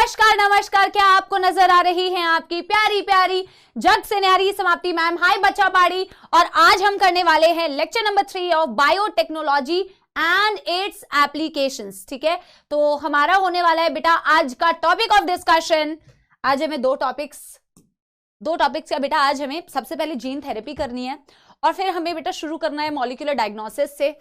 नमस्कार नमस्कार, क्या आपको नजर आ रही है आपकी प्यारी प्यारी जग से न्यारी समाप्ति मैम। हाय बच्चा बाड़ी। और आज हम करने वाले हैं lecture number 3 of biotechnology and it's applications. ठीक है, तो हमारा होने वाला है बेटा आज का टॉपिक ऑफ डिस्कशन। आज हमें दो टॉपिक्स का बेटा, आज हमें सबसे पहले जीन थेरेपी करनी है और फिर हमें बेटा शुरू करना है मॉलिक्यूलर डायग्नोसिस से।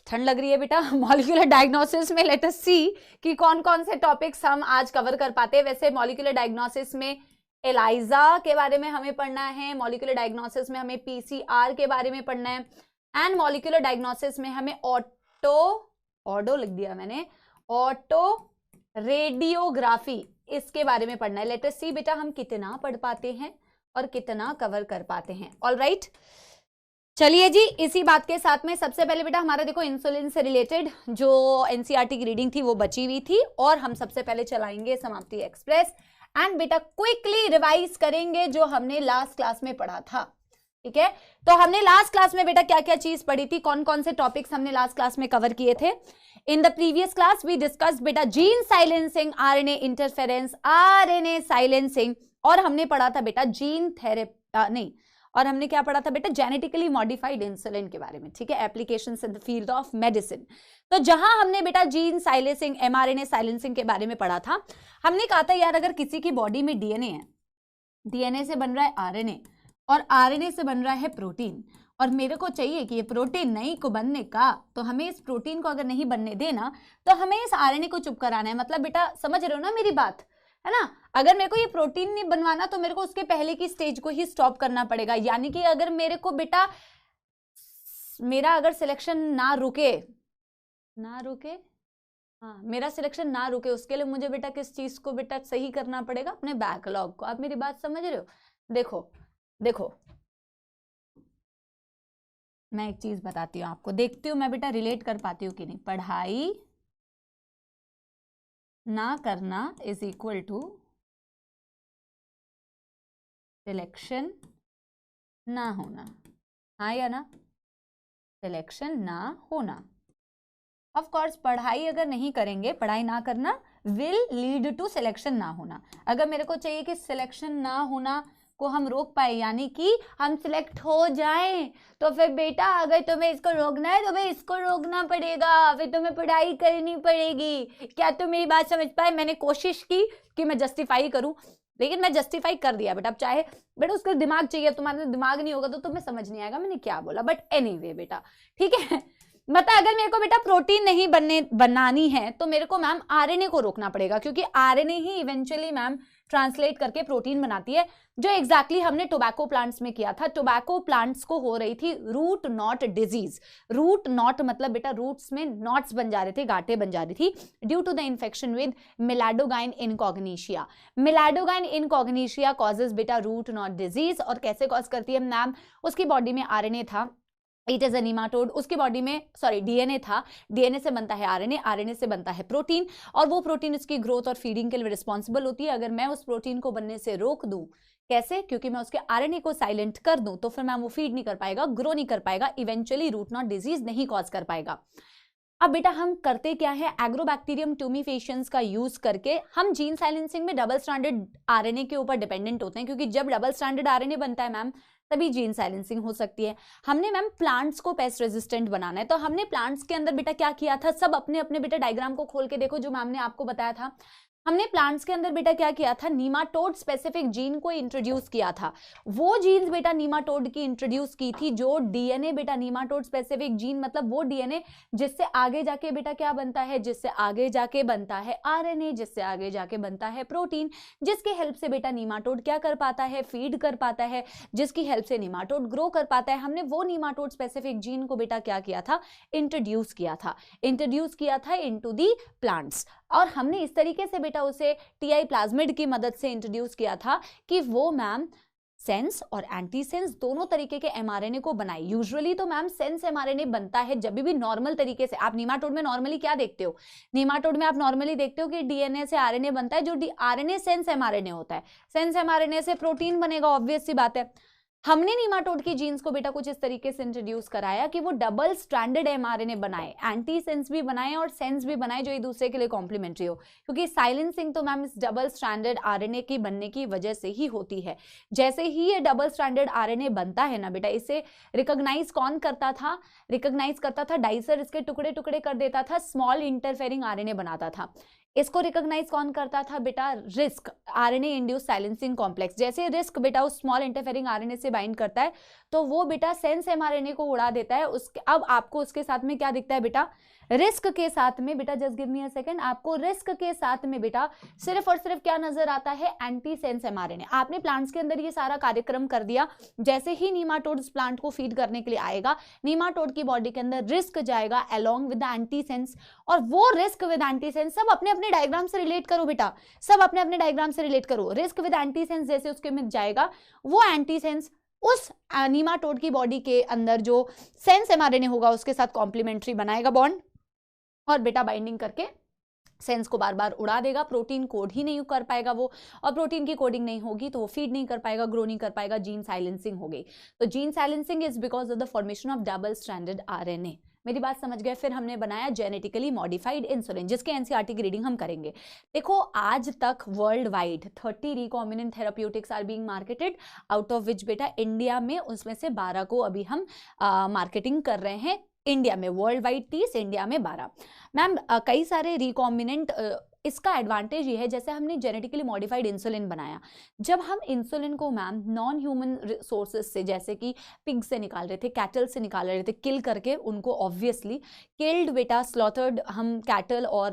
ठंड लग रही है बेटा। मॉलिक्यूलर डायग्नोसिस में लेट अस सी कि कौन कौन से टॉपिक्स हम आज कवर कर पाते हैं। वैसे मॉलिक्यूलर डायग्नोसिस में एलाइजा के बारे में हमें पढ़ना है, मॉलिक्यूलर डायग्नोसिस में हमें पीसीआर के बारे में पढ़ना है एंड मॉलिक्यूलर डायग्नोसिस में हमें ऑटो लिख दिया मैंने, ऑटो रेडियोग्राफी, इसके बारे में पढ़ना है। लेट अस सी बेटा हम कितना पढ़ पाते हैं और कितना कवर कर पाते हैं। ऑलराइट, चलिए जी, इसी बात के साथ में सबसे पहले बेटा हमारा देखो इंसुलिन से रिलेटेड जो एनसीईआरटी की रीडिंग थी वो बची हुई थी और हम सबसे पहले चलाएंगे समाप्ति एक्सप्रेस एंड बेटा क्विकली रिवाइज करेंगे जो हमने लास्ट क्लास में पढ़ा था। ठीक है, तो हमने लास्ट क्लास में बेटा क्या क्या चीज पढ़ी थी, कौन कौन से टॉपिक्स हमने लास्ट क्लास में कवर किए थे। In the previous class we discussed बेटा gene silencing, RNA interference, RNA silencing, और हमने पढ़ा था बेटा जीन थेरेपी और हमने क्या पढ़ा था बेटा, जेनेटिकली मॉडिफाइड इंसुलिन के बारे में। ठीक है, applications in the field of medicine. तो जहां हमने बेटा जीन साइलेंसिंग, एमआरएनए साइलेंसिंग के बारे में पढ़ा था, हमने कहा था यार अगर किसी की बॉडी में डीएनए है, डीएनए से बन रहा है आरएनए और आरएनए से बन रहा है प्रोटीन, और मेरे को चाहिए कि ये प्रोटीन नहीं को बनने का, तो हमें इस प्रोटीन को अगर नहीं बनने देना तो हमें इस आरएनए को चुप कराना है। मतलब बेटा समझ रहे हो ना मेरी बात, है ना। अगर मेरे को ये प्रोटीन नहीं बनवाना तो मेरे को उसके पहले की स्टेज को ही स्टॉप करना पड़ेगा। यानी कि अगर मेरे को बेटा मेरा अगर सिलेक्शन ना रुके, हाँ मेरा सिलेक्शन ना रुके, उसके लिए मुझे बेटा किस चीज को बेटा सही करना पड़ेगा, अपने बैकलॉग को। आप मेरी बात समझ रहे हो। देखो मैं एक चीज बताती हूँ आपको, देखती हूँ मैं बेटा रिलेट कर पाती हूँ कि नहीं। पढ़ाई ना करना इज इक्वल टू सिलेक्शन ना होना, हाँ या ना, सिलेक्शन ना होना। ऑफ कोर्स पढ़ाई अगर नहीं करेंगे, पढ़ाई ना करना विल लीड टू सिलेक्शन ना होना। अगर मेरे को चाहिए कि सिलेक्शन ना होना को हम रोक पाए, यानी कि हम सिलेक्ट हो जाएं, तो फिर बेटा अगर तुम्हें इसको रोकना है तो तुम्हें इसको रोकना पड़ेगा, फिर तुम्हें पढ़ाई करनी पड़ेगी। क्या तुम मेरी बात समझ पाए। मैंने कोशिश की कि मैं जस्टिफाई करूं, लेकिन मैं जस्टिफाई कर दिया बेटा। अब चाहे बेटा उसका दिमाग चाहिए, तुम्हारे दिमाग नहीं होगा तो तुम्हें समझ नहीं आएगा मैंने क्या बोला, बट एनीवे बेटा ठीक है। मतलब अगर मेरे को बेटा प्रोटीन नहीं बनानी है तो मेरे को मैम आरएनए को रोकना पड़ेगा, क्योंकि आरएनए ही इवेंचुअली मैम ट्रांसलेट करके प्रोटीन बनाती है, जो एग्जैक्टली हमने टोबैको प्लांट्स में किया था। टोबैको प्लांट्स को हो रही थी root knot disease. Root knot मतलब बेटा रूट्स में नॉट्स बन जा रहे थे, गांठें बन जा रही थी, due to the infection with Meloidogyne incognita. Meloidogyne incognita causes बेटा रूट नॉट डिजीज। और कैसे कॉज करती है मैम, उसकी बॉडी में आरएनए था, इट इज अ निमाटोड, उसकी बॉडी में डीएनए था, डीएनए से बनता है आरएनए, आरएनए से बनता है प्रोटीन, और वो प्रोटीन उसकी ग्रोथ और फीडिंग के लिए रिस्पॉन्सिबल होती है। अगर मैं उस प्रोटीन को बनने से रोक दूं, कैसे, क्योंकि मैं उसके आरएनए को साइलेंट कर दूं, तो फिर मैम वो फीड नहीं कर पाएगा, ग्रो नहीं कर पाएगा, इवेंचुअली रूट नॉट डिजीज नहीं कॉज कर पाएगा। अब बेटा हम करते क्या है, एग्रोबैक्टीरियम ट्यूमिफेशियंस का यूज करके हम जीन साइलेंसिंग में डबल स्ट्रैंडेड आरएनए के ऊपर डिपेंडेंट होते हैं, क्योंकि जब डबल स्ट्रैंडेड आरएनए बनता है मैम तभी जीन साइलेंसिंग हो सकती है। हमने मैम प्लांट्स को पेस्ट रेजिस्टेंट बनाना है, तो हमने प्लांट्स के अंदर बेटा क्या किया था, सब अपने अपने बेटा डायग्राम को खोल के देखो जो मैम ने आपको बताया था। हमने प्लांट्स के अंदर बेटा क्या किया था, नीमाटोड स्पेसिफिक जीन को इंट्रोड्यूस किया था। वो जीन्स बेटा नीमाटोड की इंट्रोड्यूस की थी, जो डीएनए बेटा नीमाटोड स्पेसिफिक जीन मतलब वो डीएनए जिससे आगे जाके बेटा क्या बनता है, जिससे आगे जाके बनता है आरएनए, जिससे आगे जाके बनता है प्रोटीन, जिसके हेल्प से बेटा नीमाटोड क्या कर पाता है, फीड कर पाता है, जिसकी हेल्प से नीमाटोड ग्रो कर पाता है। हमने वो नीमाटोड स्पेसिफिक जीन को बेटा क्या किया था, इंट्रोड्यूस किया था इनटू दी प्लांट्स, और हमने इस तरीके से बेटा उसे टीआई प्लाज्मिड की मदद से इंट्रोड्यूस किया था कि वो मैम सेंस और एंटी सेंस दोनों तरीके के एमआरएनए को बनाए। यूजुअली तो मैम सेंस एमआरएनए बनता है जब भी नॉर्मल तरीके से। आप नीमाटोड में नॉर्मली क्या देखते हो, नीमाटोड में आप नॉर्मली देखते हो कि डीएनए से आरएनए बनता है, जो आरएनए सेंस एमआरएनए होता है। सेंस एमआरएनए से प्रोटीन बनेगा, ऑब्वियस सी बात है। हमने नीमाटोड की जीन्स को बेटा कुछ इस तरीके से इंट्रोड्यूस कराया कि वो डबल स्ट्रैंडेड एमआरएनए बनाए, एंटी सेंस भी बनाए और सेंस भी बनाए जो एक दूसरे के लिए कॉम्प्लीमेंट्री हो, क्योंकि साइलेंसिंग तो मैम इस डबल स्ट्रैंडेड आरएनए की बनने की वजह से ही होती है। जैसे ही ये डबल स्ट्रैंडेड आरएनए बनता है ना बेटा, इसे रिकॉग्नाइज कौन करता था? रिकॉग्नाइज करता था डाइसर, इसके टुकड़े टुकड़े कर देता था, स्मॉल इंटरफेरिंग आरएनए बनाता था। इसको रिकॉग्नाइज कौन करता था बेटा? Risk, RNA induce silencing complex. जैसे रिस्क बेटा उस स्मॉल इंटरफेरिंग आरएनए से बाइंड करता है तो वो बेटा सेंस एमआरएनए को उड़ा देता है। उसके अब आपको उसके साथ में क्या दिखता है बेटा? रिस्क के साथ में बेटा, just give me a second, आपको रिस्क के साथ में बेटा सिर्फ और सिर्फ क्या नजर आता है? Anti sense mRNA. आपने प्लांट्स के अंदर ये सारा कार्यक्रम कर दिया। जैसे ही नीमाटोड्स प्लांट को फीड करने के लिए आएगा, नीमाटोड की बॉडी के अंदर रिस्क जाएगा along with the anti sense, और वो रिस्क विद एंटी सेंस सब अपने अपने डायग्राम से रिलेट करो बेटा, सब अपने अपने डायग्राम से रिलेट करो। रिस्क विद एंटी सेंस जैसे उसके में जाएगा, वो एंटी सेंस उस नीमाटोड की बॉडी के अंदर जो सेंस एमआरएनए होगा उसके साथ कॉम्प्लीमेंट्री बनाएगा बॉन्ड, और बेटा बाइंडिंग करके सेंस को बार बार उड़ा देगा। प्रोटीन कोड ही नहीं कर पाएगा वो, और प्रोटीन की कोडिंग नहीं होगी तो वो फीड नहीं कर पाएगा, ग्रो नहीं कर पाएगा, जीन साइलेंसिंग हो गई। तो gene silencing is because of the formation of double stranded RNA. मेरी बात समझ गए? फिर हमने बनाया जेनेटिकली मॉडिफाइड इंसुलिन, जिसके एनसीईआरटी की रीडिंग हम करेंगे। देखो आज तक world wide 30 recombinant therapeutics are being marketed, out of which बेटा इंडिया में उसमें से 12 को अभी हम मार्केटिंग कर रहे हैं। इंडिया में वर्ल्ड वाइड 30, इंडिया में 12। मैम कई सारे रिकॉम्बिनेंट, इसका एडवांटेज ये है जैसे हमने जेनेटिकली मॉडिफाइड इंसुलिन बनाया, जब हम इंसुलिन को मैम नॉन ह्यूमन सोर्सेज से जैसे कि पिग से निकाल रहे थे, कैटल से निकाल रहे थे, किल करके उनको, ऑब्वियसली किल्ड बेटा, स्लॉटर्ड हम कैटल और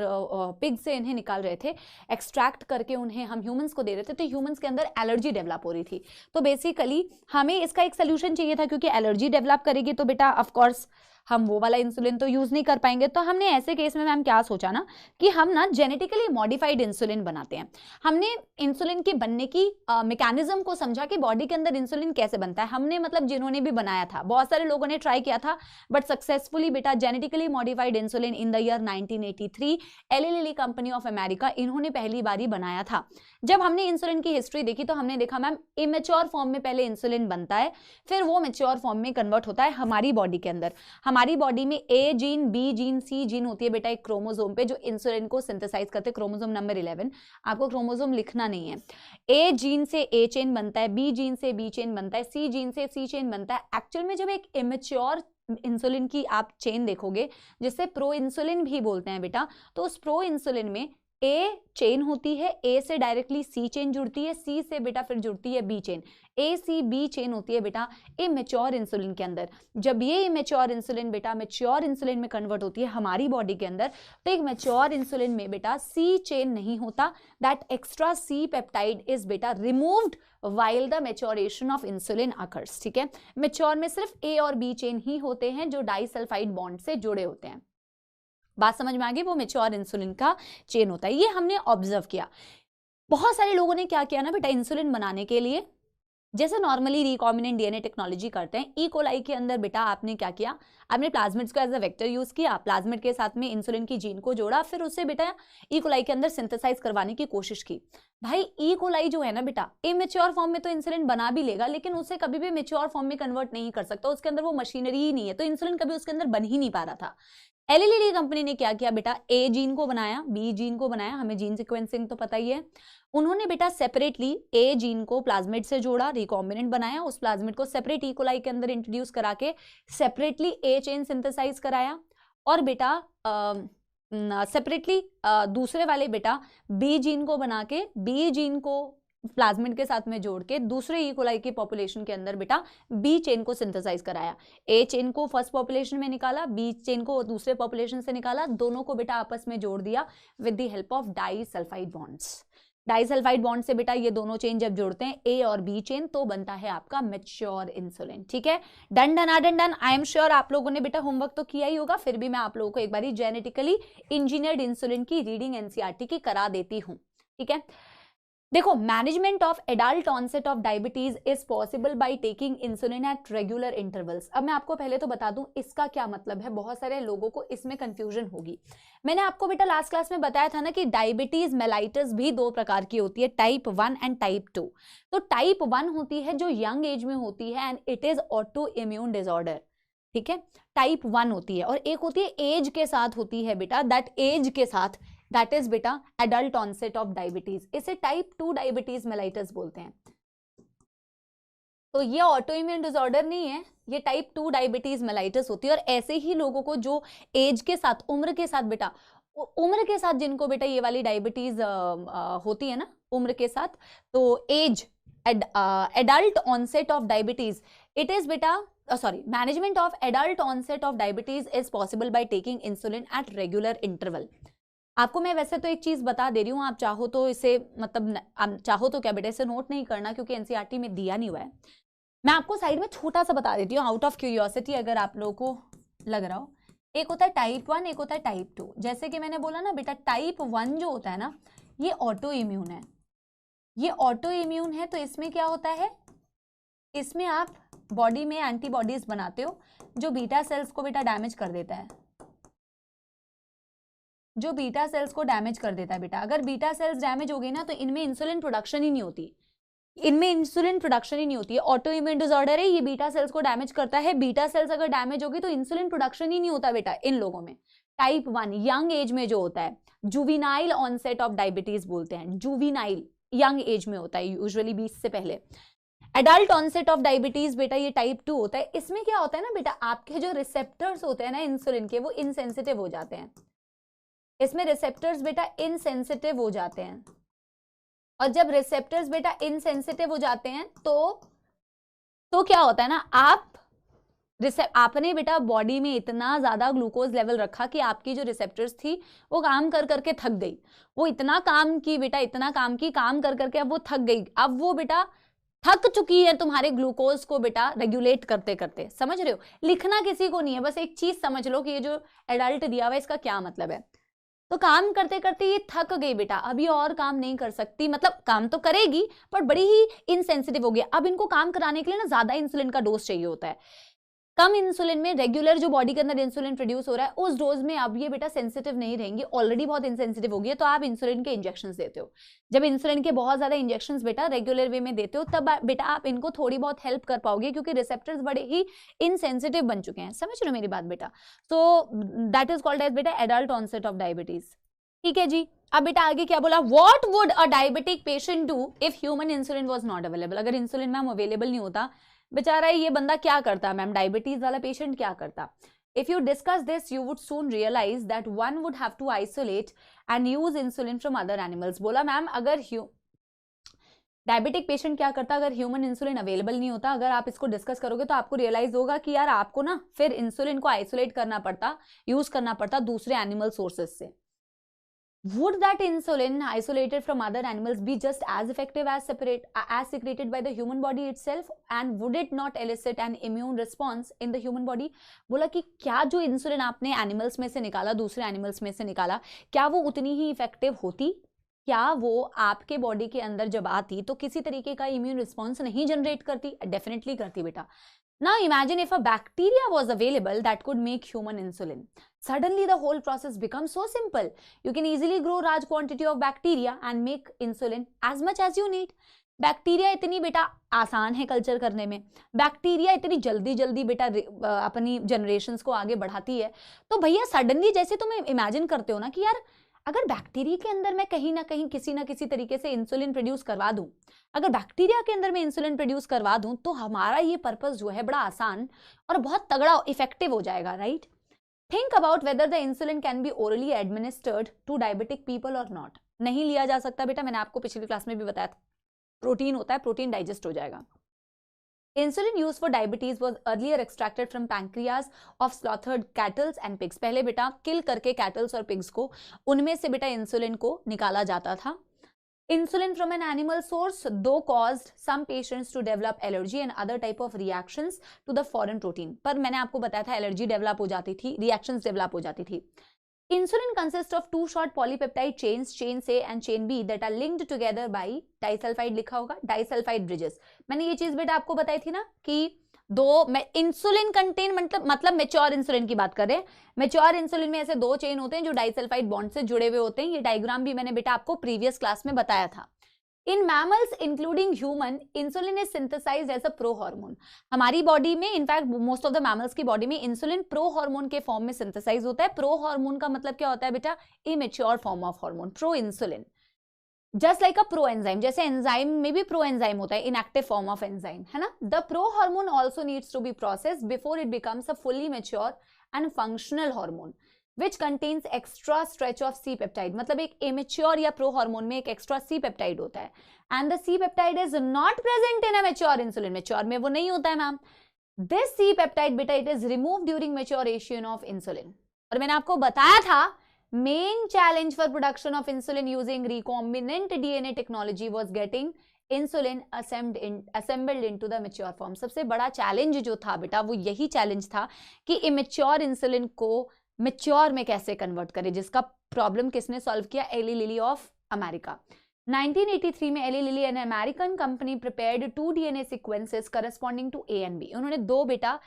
पिग से इन्हें निकाल रहे थे, एक्सट्रैक्ट करके उन्हें हम ह्यूमंस को दे रहे थे, तो ह्यूमंस के अंदर एलर्जी डेवलप हो रही थी। तो बेसिकली हमें इसका एक सोल्यूशन चाहिए था, क्योंकि एलर्जी डेवलप करेगी तो बेटा ऑफकोर्स हम वो वाला इंसुलिन तो यूज नहीं कर पाएंगे। तो हमने ऐसे केस में मैम क्या सोचा ना कि हम ना जेनेटिकली मॉडिफाइड इंसुलिन बनाते हैं। हमने इंसुलिन के बनने की मैकेनिज्म को समझा कि बॉडी के अंदर इंसुलिन कैसे बनता है। हमने मतलब जिन्होंने भी बनाया था, बहुत सारे लोगों ने ट्राई किया था बट सक्सेसफुली बेटा genetically modified insulin in the year 1983 Eli Lilly company of America, इन्होंने पहली बारी बनाया था। जब हमने इंसुलिन की हिस्ट्री देखी तो हमने देखा मैम इमेच्योर फॉर्म में पहले इंसुलिन बनता है, फिर वो मैच्योर फॉर्म में कन्वर्ट होता है हमारी बॉडी के अंदर। हमारी बॉडी में ए जीन, बी जीन, सी जीन होती है बेटा एक क्रोमोसोम पे, जो इंसुलिन को सिंथेसाइज करते हैं, क्रोमोसोम नंबर 11। आपको क्रोमोसोम लिखना नहीं है। ए जीन से ए चेन बनता है, बी जीन से बी चेन बनता है, सी जीन से सी चेन बनता है। एक्चुअल में जब एक इमेच्योर इंसुलिन की आप चेन देखोगे, जिसे प्रो इंसुलिन भी बोलते हैं बेटा, तो उस प्रो इंसुलिन में ए चेन होती है, ए से डायरेक्टली सी चेन जुड़ती है, सी से बेटा फिर जुड़ती है बी चेन, ए सी बी चेन होती है बेटा इमेच्योर इंसुलिन के अंदर। जब ये इमेच्योर इंसुलिन बेटा मैच्योर इंसुलिन में कन्वर्ट होती है हमारी बॉडी के अंदर, तो एक मैच्योर इंसुलिन में बेटा सी चेन नहीं होता, that extra C peptide is बेटा removed while the maturation of insulin occurs। ठीक है, मैच्योर में सिर्फ ए और बी चेन ही होते हैं जो डाइसल्फाइड बॉन्ड से जुड़े होते हैं। बात समझ में आ गई? वो मैच्योर इंसुलिन का चेन होता है। ये हमने ऑब्जर्व किया। बहुत सारे लोगों ने क्या किया ना बेटा, इंसुलिन बनाने के लिए जैसे नॉर्मली रिकॉम्बिनेंट डीएनए टेक्नोलॉजी करते हैं, ई कोलाई के अंदर बेटा आपने क्या किया, आपने प्लाज्मिड्स को एज अ वेक्टर यूज किया, प्लाज्मिड के साथ में इंसुलिन की जीन को जोड़ा, फिर उससे बेटा ई कोलाई के अंदर सिंथेसाइज करवाने की कोशिश की। भाई ई कोलाई जो है ना बेटा, इमेच्योर फॉर्म में तो इंसुलिन बना भी लेगा, लेकिन उसे कभी भी मैच्योर फॉर्म में कन्वर्ट नहीं कर सकता, उसके अंदर वो मशीनरी ही नहीं है, तो इंसुलिन कभी उसके अंदर बन ही नहीं पा रहा था। एली लिली कंपनी ने क्या किया बेटा, ए जीन को बनाया, बी जीन को बनाया, हमें जीन सीक्वेंसिंग तो पता ही है। उन्होंने बेटा सेपरेटली ए जीन को प्लाज्मिड से जोड़ा, रिकॉम्बिनेंट बनाया, उस प्लाज्मिड को सेपरेट ई कोलाई के अंदर इंट्रोड्यूस करा के सेपरेटली ए चेन सिंथेसाइज कराया, और बेटा सेपरेटली दूसरे वाले बेटा बी जीन को बना के बी जीन को प्लाज्मिड के साथ में जोड़ के दूसरे ई कोलाई की पॉपुलेशन के अंदर बेटा बी चेन को सिंथेसाइज कराया। ए चेन को फर्स्ट पॉपुलेशन में निकाला, बी चेन को दूसरे पॉपुलेशन से निकाला, दोनों को बेटा आपस में जोड़ दिया with the help of disulphide bonds. Disulphide bond से बेटा ये दोनों चेन जब जोड़ते हैं ए और बी चेन, तो बनता है आपका मैच्योर इंसुलिन। ठीक है, done done done done. I am sure आप लोगों ने बेटा होमवर्क तो किया ही होगा, फिर भी मैं आप लोगों को एक बारी जेनेटिकली इंजीनियर्ड इंसुलिन की रीडिंग एनसीईआरटी की करा देती हूँ। ठीक है, देखो, management of adult onset of diabetes is possible by taking insulin at regular intervals. अब मैं आपको पहले तो बता दूं इसका क्या मतलब है, बहुत सारे लोगों को इसमें कंफ्यूजन होगी। मैंने आपको बेटा लास्ट क्लास में बताया था ना कि डायबिटीज मेलाइटस भी दो प्रकार की होती है, टाइप 1 एंड टाइप 2। तो टाइप 1 होती है जो यंग एज में होती है and it is auto immune disorder, ठीक है, टाइप 1 होती है। और एक होती है एज के साथ होती है बेटा, दैट एज के साथ, दैट इज बेटा एडल्ट ऑनसेट ऑफ डायबिटीज, इसे टाइप 2 डायबिटीज मेलाइटस बोलते हैं। तो ये ऑटो इम्यून डिसऑर्डर नहीं है, ये टाइप 2 डायबिटीज मेलाइटस होती है। और ऐसे ही लोगों को जो एज के साथ, उम्र के साथ बेटा, उम्र के साथ जिनको बेटा ये वाली डायबिटीज होती है ना उम्र के साथ, तो as adult onset of diabetes, it is बेटा sorry, management of adult onset of diabetes is possible by taking insulin at regular interval. आपको मैं वैसे तो एक चीज बता दे रही हूँ, आप चाहो तो इसे मतलब चाहो तो क्या बेटा इसे नोट नहीं करना क्योंकि एनसीईआरटी में दिया नहीं हुआ है। मैं आपको साइड में छोटा सा बता देती हूँ आउट ऑफ क्यूरियोसिटी, अगर आप लोगों को लग रहा हो। एक होता है टाइप 1, एक होता है टाइप 2। जैसे कि मैंने बोला ना बेटा, टाइप 1 जो होता है ना ये ऑटो इम्यून है, ये ऑटो इम्यून है। तो इसमें क्या होता है, इसमें आप बॉडी में एंटीबॉडीज बनाते हो जो बीटा सेल्स को बेटा डैमेज कर देता है, जो बीटा सेल्स को डैमेज कर देता है बेटा। अगर बीटा सेल्स डैमेज हो गई ना तो इनमें इंसुलिन प्रोडक्शन ही नहीं होती, इनमें इंसुलिन प्रोडक्शन ही नहीं होती है। ऑटो इम्यून डिसऑर्डर है, ये बीटा सेल्स को डैमेज करता है। बीटा सेल्स अगर डैमेज होगी तो इंसुलिन प्रोडक्शन ही नहीं होता बेटा इन लोगों में। टाइप 1 यंग एज में जो होता है, जुविनाइल ऑनसेट ऑफ डायबिटीज बोलते हैं, जुविनाइल यंग एज में होता है, यूजुअली 20 से पहले। एडल्ट ऑनसेट ऑफ डायबिटीज बेटा ये टाइप 2 होता है। इसमें क्या होता है ना बेटा, आपके जो रिसेप्टर्स होते हैं ना इंसुलिन के, वो इनसेंसिटिव हो जाते हैं। इसमें रिसेप्टर्स बेटा इनसेंसिटिव हो जाते हैं, और जब रिसेप्टर्स बेटा इनसेंसिटिव हो जाते हैं तो क्या होता है ना, आपने बेटा बॉडी में इतना ज्यादा ग्लूकोज लेवल रखा कि आपकी जो रिसेप्टर्स थी वो काम कर करके थक गई। वो इतना काम की बेटा, इतना काम की, काम कर करके अब वो थक गई। अब वो बेटा थक चुकी है तुम्हारे ग्लूकोज को बेटा रेगुलेट करते करते। समझ रहे हो, लिखना किसी को नहीं है, बस एक चीज समझ लो कि ये जो एडल्ट दिया हुआ है इसका क्या मतलब है। तो काम करते करते ये थक गई बेटा, अभी और काम नहीं कर सकती, मतलब काम तो करेगी पर बड़ी ही इनसेंसिटिव हो गई। अब इनको काम कराने के लिए ना ज्यादा इंसुलिन का डोज चाहिए होता है। कम इंसुलिन में रेगुलर जो बॉडी के अंदर इंसुलिन प्रोड्यूस हो रहा है उस डोज में अब ये बेटा सेंसिटिव नहीं रहेंगी, ऑलरेडी बहुत इनसेंसिटिव हो गई है। तो आप इंसुलिन के इंजेक्शंस देते हो। जब इंसुलिन के बहुत ज्यादा इंजेक्शंस बेटा रेगुलर वे में देते हो तब बेटा आप इनको थोड़ी बहुत हेल्प कर पाओगे, क्योंकि रिसेप्टर्स बड़े ही इनसेंसिटिव बन चुके हैं। समझ रहे हो मेरी बात बेटा। तो दैट इज कॉल्ड एज बेटा एडल्ट ऑनसेट ऑफ डायबिटीज। ठीक है जी। अब बेटा आगे क्या बोला, what would a diabetic patient do if human insulin was not available. अगर इंसुलिन मैम अवेलेबल नहीं होता, बेचारा ये बंदा क्या करता मैम, डायबिटीज वाला पेशेंट क्या करता। If you discuss this you would soon realise that one would have to isolate and use insulin from other animals. बोला मैम अगर डायबिटिक पेशेंट क्या करता अगर ह्यूमन इंसुलिन अवेलेबल नहीं होता। अगर आप इसको डिस्कस करोगे तो आपको रियलाइज होगा कि यार आपको ना फिर इंसुलिन को आइसोलेट करना पड़ता, यूज करना पड़ता दूसरे एनिमल सोर्सेज से। Would that insulin isolated from other animals be just as effective as secreted by the human body itself, and would it not elicit an immune response in the human body? बोला कि क्या जो insulin आपने animals में से निकाला, दूसरे animals में से निकाला, क्या वो उतनी ही इफेक्टिव होती? क्या वो आपके बॉडी के अंदर जब आती तो किसी तरीके का इम्यून रिस्पॉन्स नहीं जनरेट करती? डेफिनेटली करती बेटा। Now imagine if a bacteria was available that could make human insulin. Suddenly the whole process becomes so simple. You can easily grow large quantity of bacteria and make insulin as much as you need. Bacteria इतनी बेटा आसान है culture करने में, bacteria इतनी जल्दी जल्दी बेटा अपनी जनरेशंस को आगे बढ़ाती है। तो भैया सडनली जैसे तुम इमेजिन करते हो ना कि यार अगर बैक्टीरिया के अंदर मैं कहीं ना कहीं किसी ना किसी तरीके से इंसुलिन प्रोड्यूस करवा दूं, अगर बैक्टीरिया के अंदर मैं इंसुलिन प्रोड्यूस करवा दूं तो हमारा ये पर्पस जो है बड़ा आसान और बहुत तगड़ा इफेक्टिव हो जाएगा, right. Think about whether the insulin can be orally administered to diabetic people और नॉट। नहीं लिया जा सकता बेटा, मैंने आपको पिछली क्लास में भी बताया था, प्रोटीन होता है, प्रोटीन डाइजेस्ट हो जाएगा। Insulin used for diabetes was earlier extracted from pancreas of slaughtered cattle and pigs. पहले बेटा किल करके कैटल्स और पिग्स को, उनमें से बेटा इंसुलिन को निकाला जाता था। Insulin from an animal source though caused some patients to develop allergy and other type of reactions to the foreign protein. पर मैंने आपको बताया था एलर्जी डेवलप हो जाती थी, रिएक्शंस डेवलप हो जाती थी। Insulin consists of two short polypeptide chains, chain A and chain B, that are linked together by disulfide, लिखा होगा disulfide bridges. मैंने ये चीज बेटा आपको बताई थी ना कि दो इंसुलिन कंटेन मतलब मेच्योर इंसुलिन की बात कर रहे हैं. मेच्योर इंसुलिन में ऐसे दो चेन होते हैं जो डाइसल्फाइड बॉन्ड से जुड़े हुए होते हैं. ये डायग्राम भी मैंने बेटा आपको प्रीवियस क्लास में बताया था. In mammals including human, insulin is synthesised as a pro hormone. हमारी बॉडी में, in fact most of the mammals की बॉडी में इंसुलिन प्रो हार्मोन के फॉर्म में सिंथेसाइज होता है. प्रो हार्मोन का मतलब क्या होता है बेटा? Immature form of hormone, pro insulin. Just like a pro enzyme, जैसे एंजाइम में भी प्रो एंजाइम होता है, इनएक्टिव फॉर्म ऑफ एंजाइम, है ना. The pro hormone also needs to be processed before it becomes a fully mature and functional hormone which contains extra stretch of C peptide. मतलब एक immature या pro hormone में एक extra C peptide होता है, and the C peptide is not present in a mature insulin. mature में वो नहीं होता है मैम. This C peptide बेटा it is removed during maturation of insulin. और मैंने आपको बताया था main challenge for production of insulin using recombinant DNA technology was getting insulin assembled into the mature form. सबसे बड़ा challenge जो था बेटा वो यही challenge था कि immature insulin को मेच्योर में कैसे कन्वर्ट करें, जिसका प्रॉब्लम किसने सॉल्व किया? Eli Lilly of America. 1983 में Eli Lilly an American company prepared 2 DNA sequences corresponding to A and B. उन्होंने दो बेटा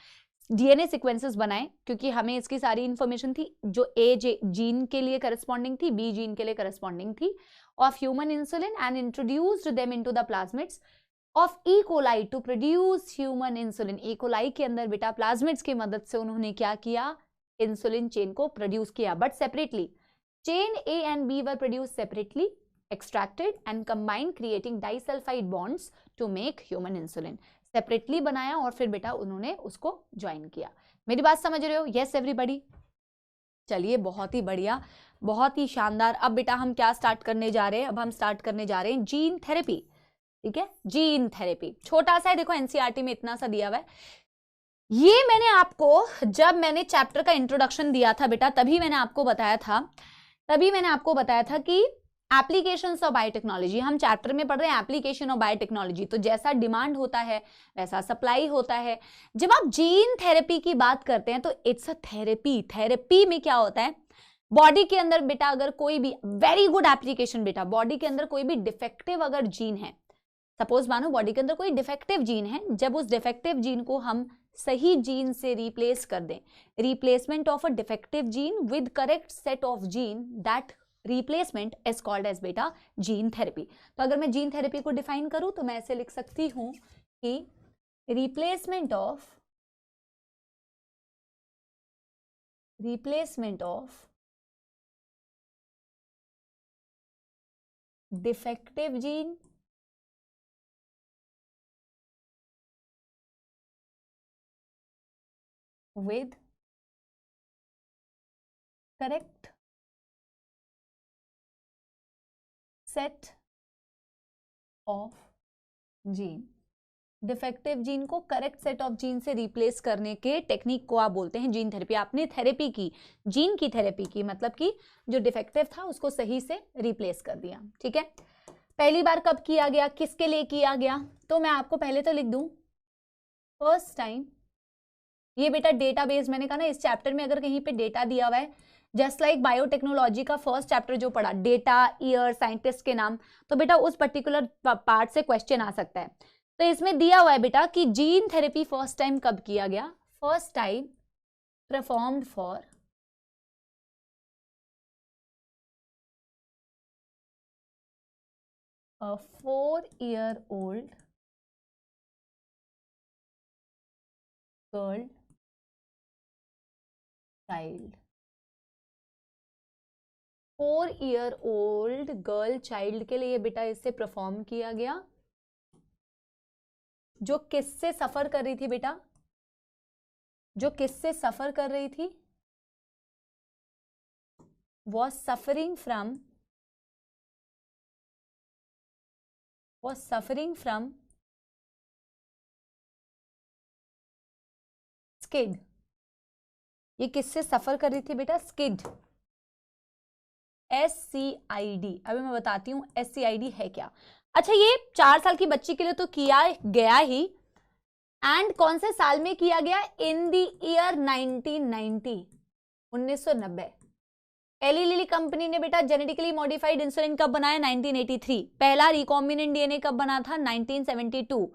DNA सीक्वेंसेस बनाए क्योंकि हमें इसकी सारी इंफॉर्मेशन थी, जो ए जीन के लिए करस्पॉन्डिंग थी, बी जीन के लिए करस्पॉन्डिंग थी, of human insulin, and introduced them into the plasmids of E coli to produce human insulin. E coli के अंदर बेटा प्लाज्मिड्स की मदद से उन्होंने क्या किया? इंसुलिन चेन को प्रोड्यूस किया, but separately. Chain A and B were produce separately, extracted and combined, creating disulphide bonds to make human insulin. Separately बनाया और फिर बेटा उन्होंने उसको ज्वाइन किया. मेरी बात समझ रहे हो? Yes everybody. चलिए बहुत ही बढ़िया, बहुत ही शानदार. अब बेटा हम क्या स्टार्ट करने जा रहे हैं? अब हम स्टार्ट करने जा रहे हैं जीन थेरेपी. ठीक है, जीन थेरेपी छोटा सा है, देखो एनसीईआरटी में इतना सा दिया हुआ है. ये मैंने आपको, जब मैंने चैप्टर का इंट्रोडक्शन दिया था बेटा, तभी मैंने आपको बताया था कि एप्लीकेशंस ऑफ बायोटेक्नोलॉजी. हम चैप्टर में पढ़ रहे हैं एप्लीकेशन ऑफ बायोटेक्नोलॉजी, तो जैसा डिमांड होता है वैसा सप्लाई होता है. जब आप जीन थेरेपी की बात करते हैं तो इट्स अ थेरेपी. थेरेपी में क्या होता है? बॉडी के अंदर बेटा अगर कोई भी, वेरी गुड एप्लीकेशन बेटा, बॉडी के अंदर कोई भी डिफेक्टिव अगर जीन है, सपोज मानो बॉडी के अंदर कोई डिफेक्टिव जीन है, जब उस डिफेक्टिव जीन को हम सही जीन से रिप्लेस कर दें, replacement of a defective gene with correct set of gene, that replacement is called as बेटा जीन थेरेपी. तो अगर मैं जीन थेरेपी को डिफाइन करूं तो मैं ऐसे लिख सकती हूं कि replacement of defective gene with correct set of gene. Defective gene को करेक्ट सेट ऑफ जीन से रिप्लेस करने के टेक्निक को आप बोलते हैं जीन थेरेपी. आपने थेरेपी की, जीन की थेरेपी की, मतलब कि जो डिफेक्टिव था उसको सही से रिप्लेस कर दिया. ठीक है, पहली बार कब किया गया, किसके लिए किया गया? तो मैं आपको पहले तो लिख दूं, फर्स्ट टाइम. ये बेटा डेटाबेस, मैंने कहा ना इस चैप्टर में अगर कहीं पे डेटा दिया हुआ है, जस्ट लाइक बायोटेक्नोलॉजी का फर्स्ट चैप्टर जो पढ़ा, डेटा, ईयर, साइंटिस्ट के नाम, तो बेटा उस पर्टिकुलर पार्ट से क्वेश्चन आ सकता है. तो इसमें दिया हुआ है बेटा कि जीन थेरेपी फर्स्ट टाइम कब किया गया? First time performed for a 4-year-old girl child. 4-year-old girl child के लिए बेटा इससे परफॉर्म किया गया, जो किससे सफर कर रही थी बेटा? जो किससे सफर कर रही थी? was suffering from skid. ये किससे सफर कर रही थी बेटा? Skid, SCID. अभी मैं बताती हूँ SCID है क्या. अच्छा, ये 4 साल की बच्ची के लिए तो किया गया ही, एंड कौन से साल में किया गया? In the year 1990. Eli Lilly company ने बेटा जेनेटिकली मॉडिफाइड इंसुलिन कब बनाया? 1983। पहला रिकॉम्बिनेंट डीएनए कब बना था? 1972।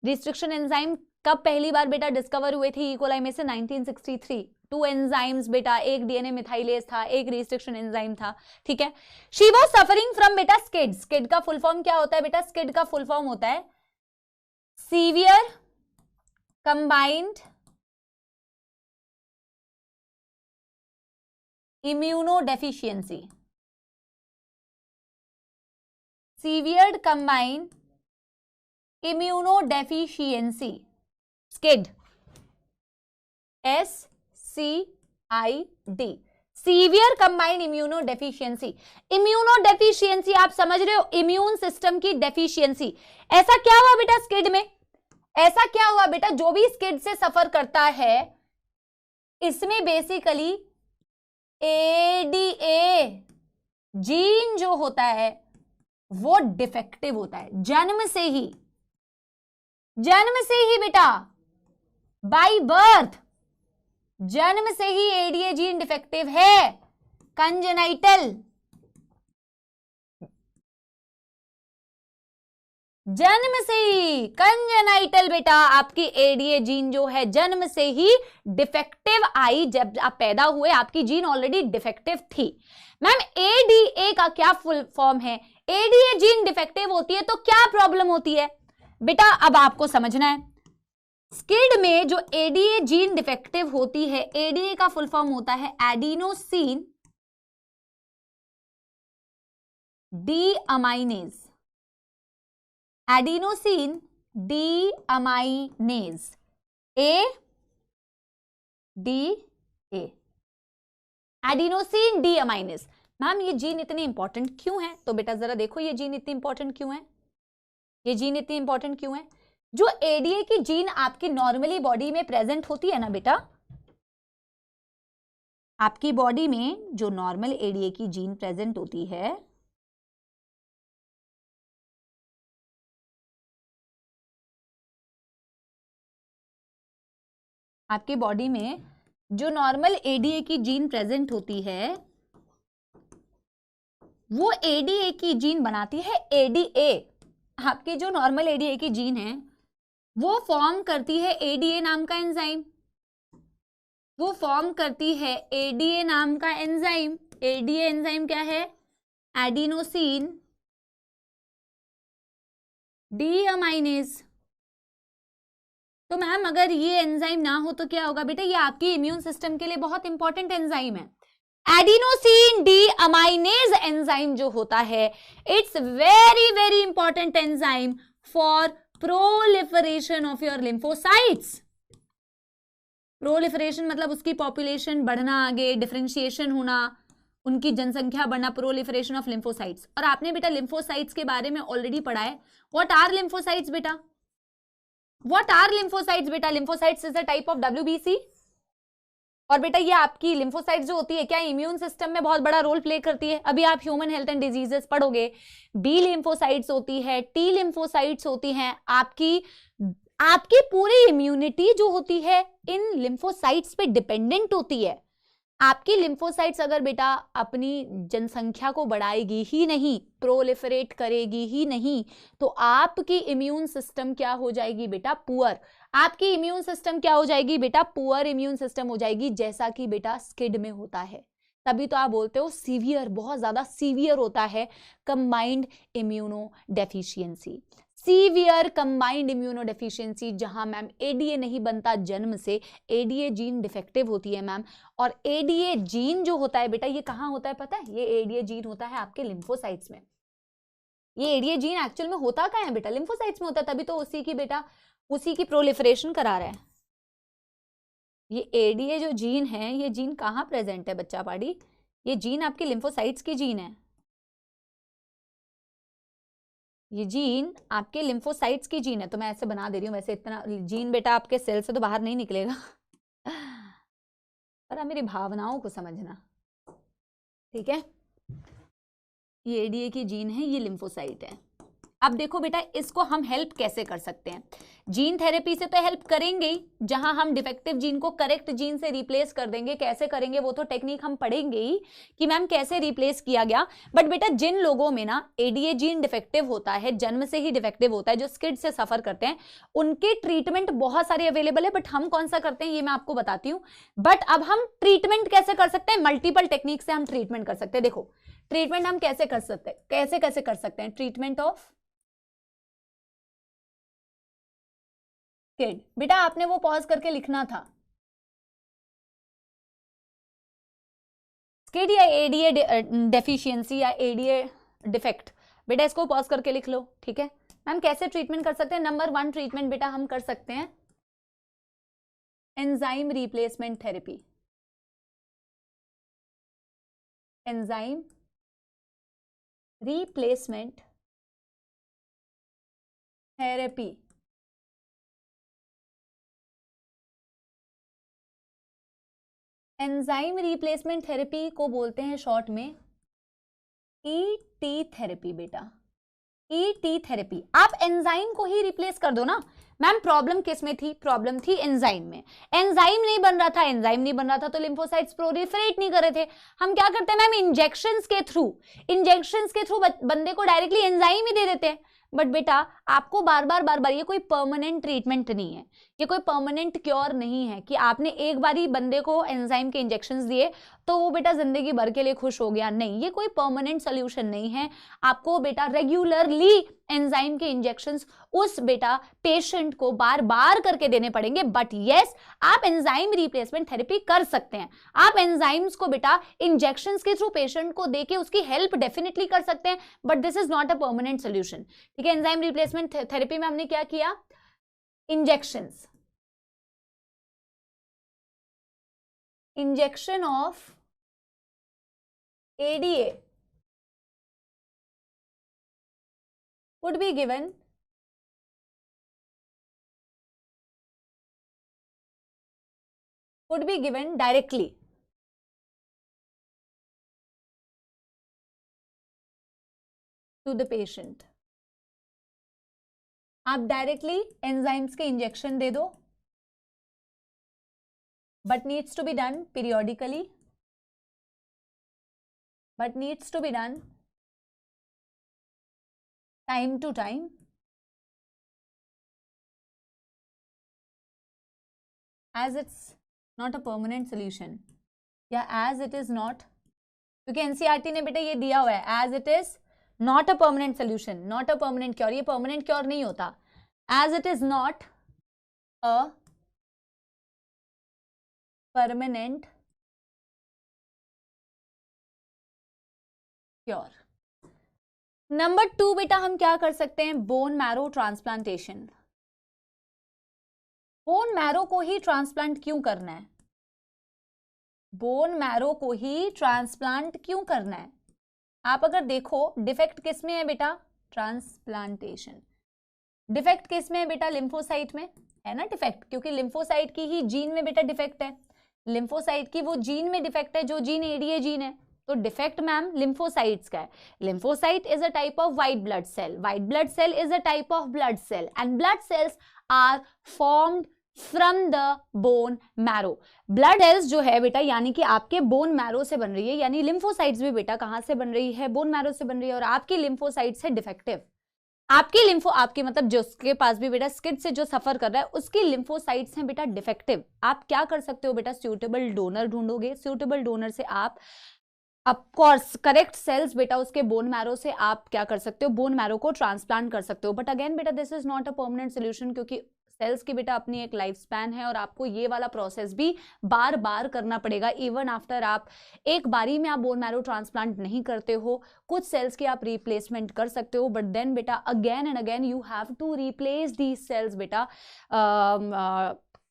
रिस्ट्रिक्शन एंजाइम कब पहली बार बेटा डिस्कवर हुए थे ई कोलाई में से? 1963। 2 एंजाइम्स बेटा, एक डीएनए मिथाइलेज था, एक रिस्ट्रिक्शन एंजाइम था, ठीक है। शी वाज सफरिंग फ्रॉम बेटा स्किड। स्किड का फुल फॉर्म क्या होता है बेटा? स्किड का फुल फॉर्म होता है severe combined immunodeficiency. Severe combined immunodeficiency, skid, SCID, severe combined immunodeficiency. Immunodeficiency आप समझ रहे हो, इम्यून सिस्टम की डेफिशिएंसी। ऐसा क्या हुआ बेटा स्किड में? ऐसा क्या हुआ बेटा, जो भी स्किड से सफर करता है इसमें बेसिकली ADA जीन जो होता है वो डिफेक्टिव होता है जन्म से ही बेटा, बाय बर्थ जन्म से ही ADA जीन डिफेक्टिव है। कंजेनाइटल, जन्म से ही कंजेनाइटल बेटा आपकी ADA जीन जो है जन्म से ही डिफेक्टिव आई। जब आप पैदा हुए आपकी जीन ऑलरेडी डिफेक्टिव थी। मैम ADA का क्या फुल फॉर्म है? ADA जीन डिफेक्टिव होती है तो क्या प्रॉब्लम होती है बेटा? अब आपको समझना है, स्किड में जो ADA जीन डिफेक्टिव होती है, ADA का फुल फॉर्म होता है adenosine deaminase. Adenosine deaminase, ADA, adenosine deaminase. Ma'am ये जीन इतनी इंपॉर्टेंट क्यों है? तो बेटा जरा देखो ये जीन इतनी इंपॉर्टेंट क्यों है, ये जीन इतनी इंपॉर्टेंट क्यों है? जो ADA की जीन आपकी नॉर्मली बॉडी में प्रेजेंट होती है ना बेटा, आपकी बॉडी में जो नॉर्मल ADA की जीन प्रेजेंट होती है, आपकी बॉडी में जो नॉर्मल ADA की जीन प्रेजेंट होती है वो ADA की जीन बनाती है ADA। आपकी जो नॉर्मल ADA की जीन है वो फॉर्म करती है ADA नाम का एंजाइम, वो फॉर्म करती है ADA नाम का एंजाइम। ADA एंजाइम क्या है? एडिनोसिन डीअमाइनेज। तो मैम अगर ये एंजाइम ना हो तो क्या होगा बेटा? ये आपकी इम्यून सिस्टम के लिए बहुत इंपॉर्टेंट एंजाइम है। एडिनोसिन डीअमाइनेज एंजाइम जो होता है, it's very very important enzyme for proliferation of your lymphocytes. Proliferation मतलब उसकी पॉपुलेशन बढ़ना, आगे डिफरेंशिएशन होना, उनकी जनसंख्या बढ़ना, प्रोलिफरेशन ऑफ लिम्फोसाइट्स। और आपने बेटा लिम्फोसाइट्स के बारे में ऑलरेडी पढ़ा है। व्हाट आर लिम्फोसाइट्स बेटा? व्हाट आर लिम्फोसाइट्स बेटा? Lymphocytes is a type of WBC। और बेटा ये आपकी लिम्फोसाइट्स जो होती है क्या इम्यून सिस्टम में बहुत बड़ा रोल प्ले करती है? अभी आप ह्यूमन हेल्थ एंड डिजीजेस पढ़ोगे, B लिम्फोसाइट्स होती है, T लिम्फोसाइट्स होती हैं। आपकी पूरी इम्यूनिटी जो होती है इन लिम्फोसाइट्स पे डिपेंडेंट होती है। आपकी लिम्फोसाइट्स अगर बेटा अपनी जनसंख्या को बढ़ाएगी ही नहीं, प्रोलिफरेट करेगी ही नहीं, तो आपकी इम्यून सिस्टम क्या हो जाएगी बेटा? पुअर। आपकी इम्यून सिस्टम क्या हो जाएगी बेटा? पुअर इम्यून सिस्टम हो जाएगी, जैसा कि बेटा स्किड में होता है। तभी तो आप बोलते हो सीवियर, बहुत ज्यादा सीवियर होता है combined immuno deficiency. Severe combined immunodeficiency, जहां मैम ADA नहीं बनता जन्म से, ADA जीन डिफेक्टिव होती है मैम। और ADA जीन जो होता है बेटा, ये कहाँ होता है पता है? ये ADA जीन होता है आपके लिम्फोसाइट्स में। ये ADA जीन एक्चुअल में होता कहाँ है बेटा? लिम्फोसाइट्स में होता है। तभी तो उसी की बेटा उसी की प्रोलिफरेशन करा रहा है। ये ADA जो जीन है, ये जीन कहाँ प्रेजेंट है बच्चा पाड़ी? ये जीन आपके लिम्फोसाइट्स की जीन है। ये जीन आपके लिम्फोसाइट्स की जीन है। तो मैं ऐसे बना दे रही हूँ, वैसे इतना जीन बेटा आपके सेल से तो बाहर नहीं निकलेगा पर आप मेरी भावनाओं को समझना, ठीक है? ये ADA की जीन है, ये लिम्फोसाइट है। अब देखो बेटा इसको हम हेल्प कैसे कर सकते हैं, जीन थेरेपी से तो हेल्प करेंगे ही, जहां हम डिफेक्टिव जीन को करेक्ट जीन से रिप्लेस कर देंगे। कैसे करेंगे वो तो टेक्निक हम पढ़ेंगे ही कि मैम कैसे रिप्लेस किया गया। बट बेटा जिन लोगों में ना एडीए जीन डिफेक्टिव होता है, जन्म से ही डिफेक्टिव होता है, जो स्किड से सफर करते हैं, उनके ट्रीटमेंट बहुत सारे अवेलेबल है, बट हम कौन सा करते हैं ये मैं आपको बताती हूँ। बट अब हम ट्रीटमेंट कैसे कर सकते हैं, मल्टीपल टेक्निक से हम ट्रीटमेंट कर सकते हैं। देखो ट्रीटमेंट हम कैसे कर सकते हैं, कैसे कैसे कर सकते हैं ट्रीटमेंट ऑफ किड। बेटा आपने वो पॉज करके लिखना था, किड या एडीए डेफिशिएंसी या एडीए डिफेक्ट, बेटा इसको पॉज करके लिख लो, ठीक है। मैम कैसे ट्रीटमेंट कर सकते हैं, नंबर 1 ट्रीटमेंट बेटा हम कर सकते हैं enzyme replacement therapy. Enzyme replacement therapy, enzyme replacement therapy को बोलते हैं शॉर्ट में ईटी थेरेपी। बेटा ईटी थेरेपी, आप एंजाइम को ही रिप्लेस कर दो ना। मैम प्रॉब्लम किस में थी, प्रॉब्लम थी एंजाइम में। एंजाइम नहीं बन रहा था, एंजाइम नहीं बन रहा था तो लिम्फोसाइट्स प्रोलिफरेट नहीं कर रहे थे। हम क्या करते हैं मैम, इंजेक्शंस के थ्रू बंदे को डायरेक्टली एंजाइम ही दे देते हैं। बट बेटा आपको बार बार ये कोई परमानेंट ट्रीटमेंट नहीं है, ये कोई परमानेंट क्योर नहीं है कि आपने एक बार ही बंदे को एंजाइम के इंजेक्शंस दिए तो वो बेटा जिंदगी भर के लिए खुश हो गया। नहीं, ये कोई परमानेंट सोल्यूशन नहीं है। आपको बेटा रेगुलरली एंजाइम के इंजेक्शंस उस बेटा पेशेंट को बार बार करके देने पड़ेंगे। बट यस, आप एंजाइम रिप्लेसमेंट थेरेपी कर सकते हैं। आप एंजाइम्स को बेटा इंजेक्शंस के थ्रू पेशेंट को देके उसकी हेल्प डेफिनेटली कर सकते हैं, but this is not a permanent solution, ठीक है। एंजाइम रिप्लेसमेंट थेरेपी में हमने क्या किया, injections, injection of ADA would be given directly to the patient। आप डायरेक्टली एंजाइम्स के इंजेक्शन दे दो, but needs to be done periodically, but needs to be done time to time, as it's not a permanent solution या as it is not, क्योंकि NCERT ने बेटा ये दिया हुआ है as it is not a permanent solution, not a permanent cure। ये permanent cure नहीं होता, as it is not a permanent cure. Number 2 बेटा हम क्या कर सकते हैं, bone marrow transplantation. Bone marrow को ही ट्रांसप्लांट क्यों करना है, बोन मैरो को ही ट्रांसप्लांट क्यों करना है। आप अगर देखो डिफेक्ट किस में है बेटा, ट्रांसप्लांटेशन। डिफेक्ट किस में है बेटा, लिम्फोसाइट में है ना डिफेक्ट, क्योंकि लिम्फोसाइट की ही जीन में बेटा डिफेक्ट है। लिम्फोसाइट की वो जीन में डिफेक्ट है जो जीन एडीए जीन है, तो डिफेक्ट मैम लिम्फोसाइट्स का है। Lymphocyte is a type of white blood cell, white blood cell is a type of blood cell and blood cells are formed from the bone marrow. Blood cells जो है बेटा यानी कि आपके bone marrow से बन रही है, यानी लिम्फोसाइट्स भी बेटा कहां से बन रही है, बोन मैरो से बन रही है। और आपकी लिम्फोसाइट्स है डिफेक्टिव, आपकी मतलब जो उसके पास भी बेटा स्किड से जो सफर कर रहा है उसकी लिम्फोसाइट्स हैं बेटा डिफेक्टिव। आप क्या कर सकते हो बेटा, सूटेबल डोनर ढूंढोगे, सूटेबल डोनर से आप ऑफकोर्स करेक्ट सेल्स बेटा उसके बोन मैरो से आप क्या कर सकते हो, बोन मैरो को ट्रांसप्लांट कर सकते हो। बट अगेन बेटा this is not a permanent solution, क्योंकि सेल्स की बेटा अपनी एक लाइफ स्पैन है और आपको ये वाला प्रोसेस भी बार बार करना पड़ेगा। इवन आफ्टर आप एक बारी में आप बोन मैरो ट्रांसप्लांट नहीं करते हो, कुछ सेल्स की आप रिप्लेसमेंट कर सकते हो, बट देन बेटा again and again you have to replace these cells बेटा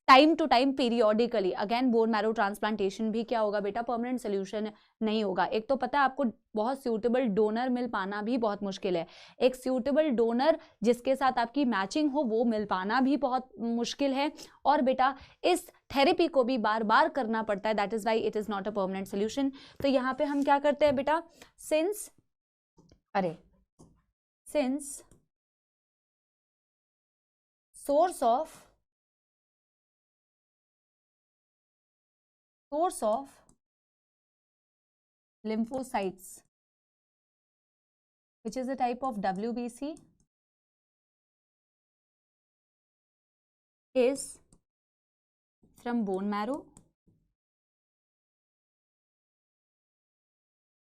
time to time periodically. Again bone marrow transplantation भी क्या होगा बेटा, परमानेंट सोल्यूशन नहीं होगा। एक तो पता है आपको बहुत सूटेबल डोनर मिल पाना भी बहुत मुश्किल है, एक सूटेबल डोनर जिसके साथ आपकी मैचिंग हो वो मिल पाना भी बहुत मुश्किल है। और बेटा इस थेरेपी को भी बार बार करना पड़ता है, that is why it is not a permanent solution. तो यहाँ पे हम क्या करते हैं बेटा, since source of lymphocytes, which is a type of WBC, is from bone marrow.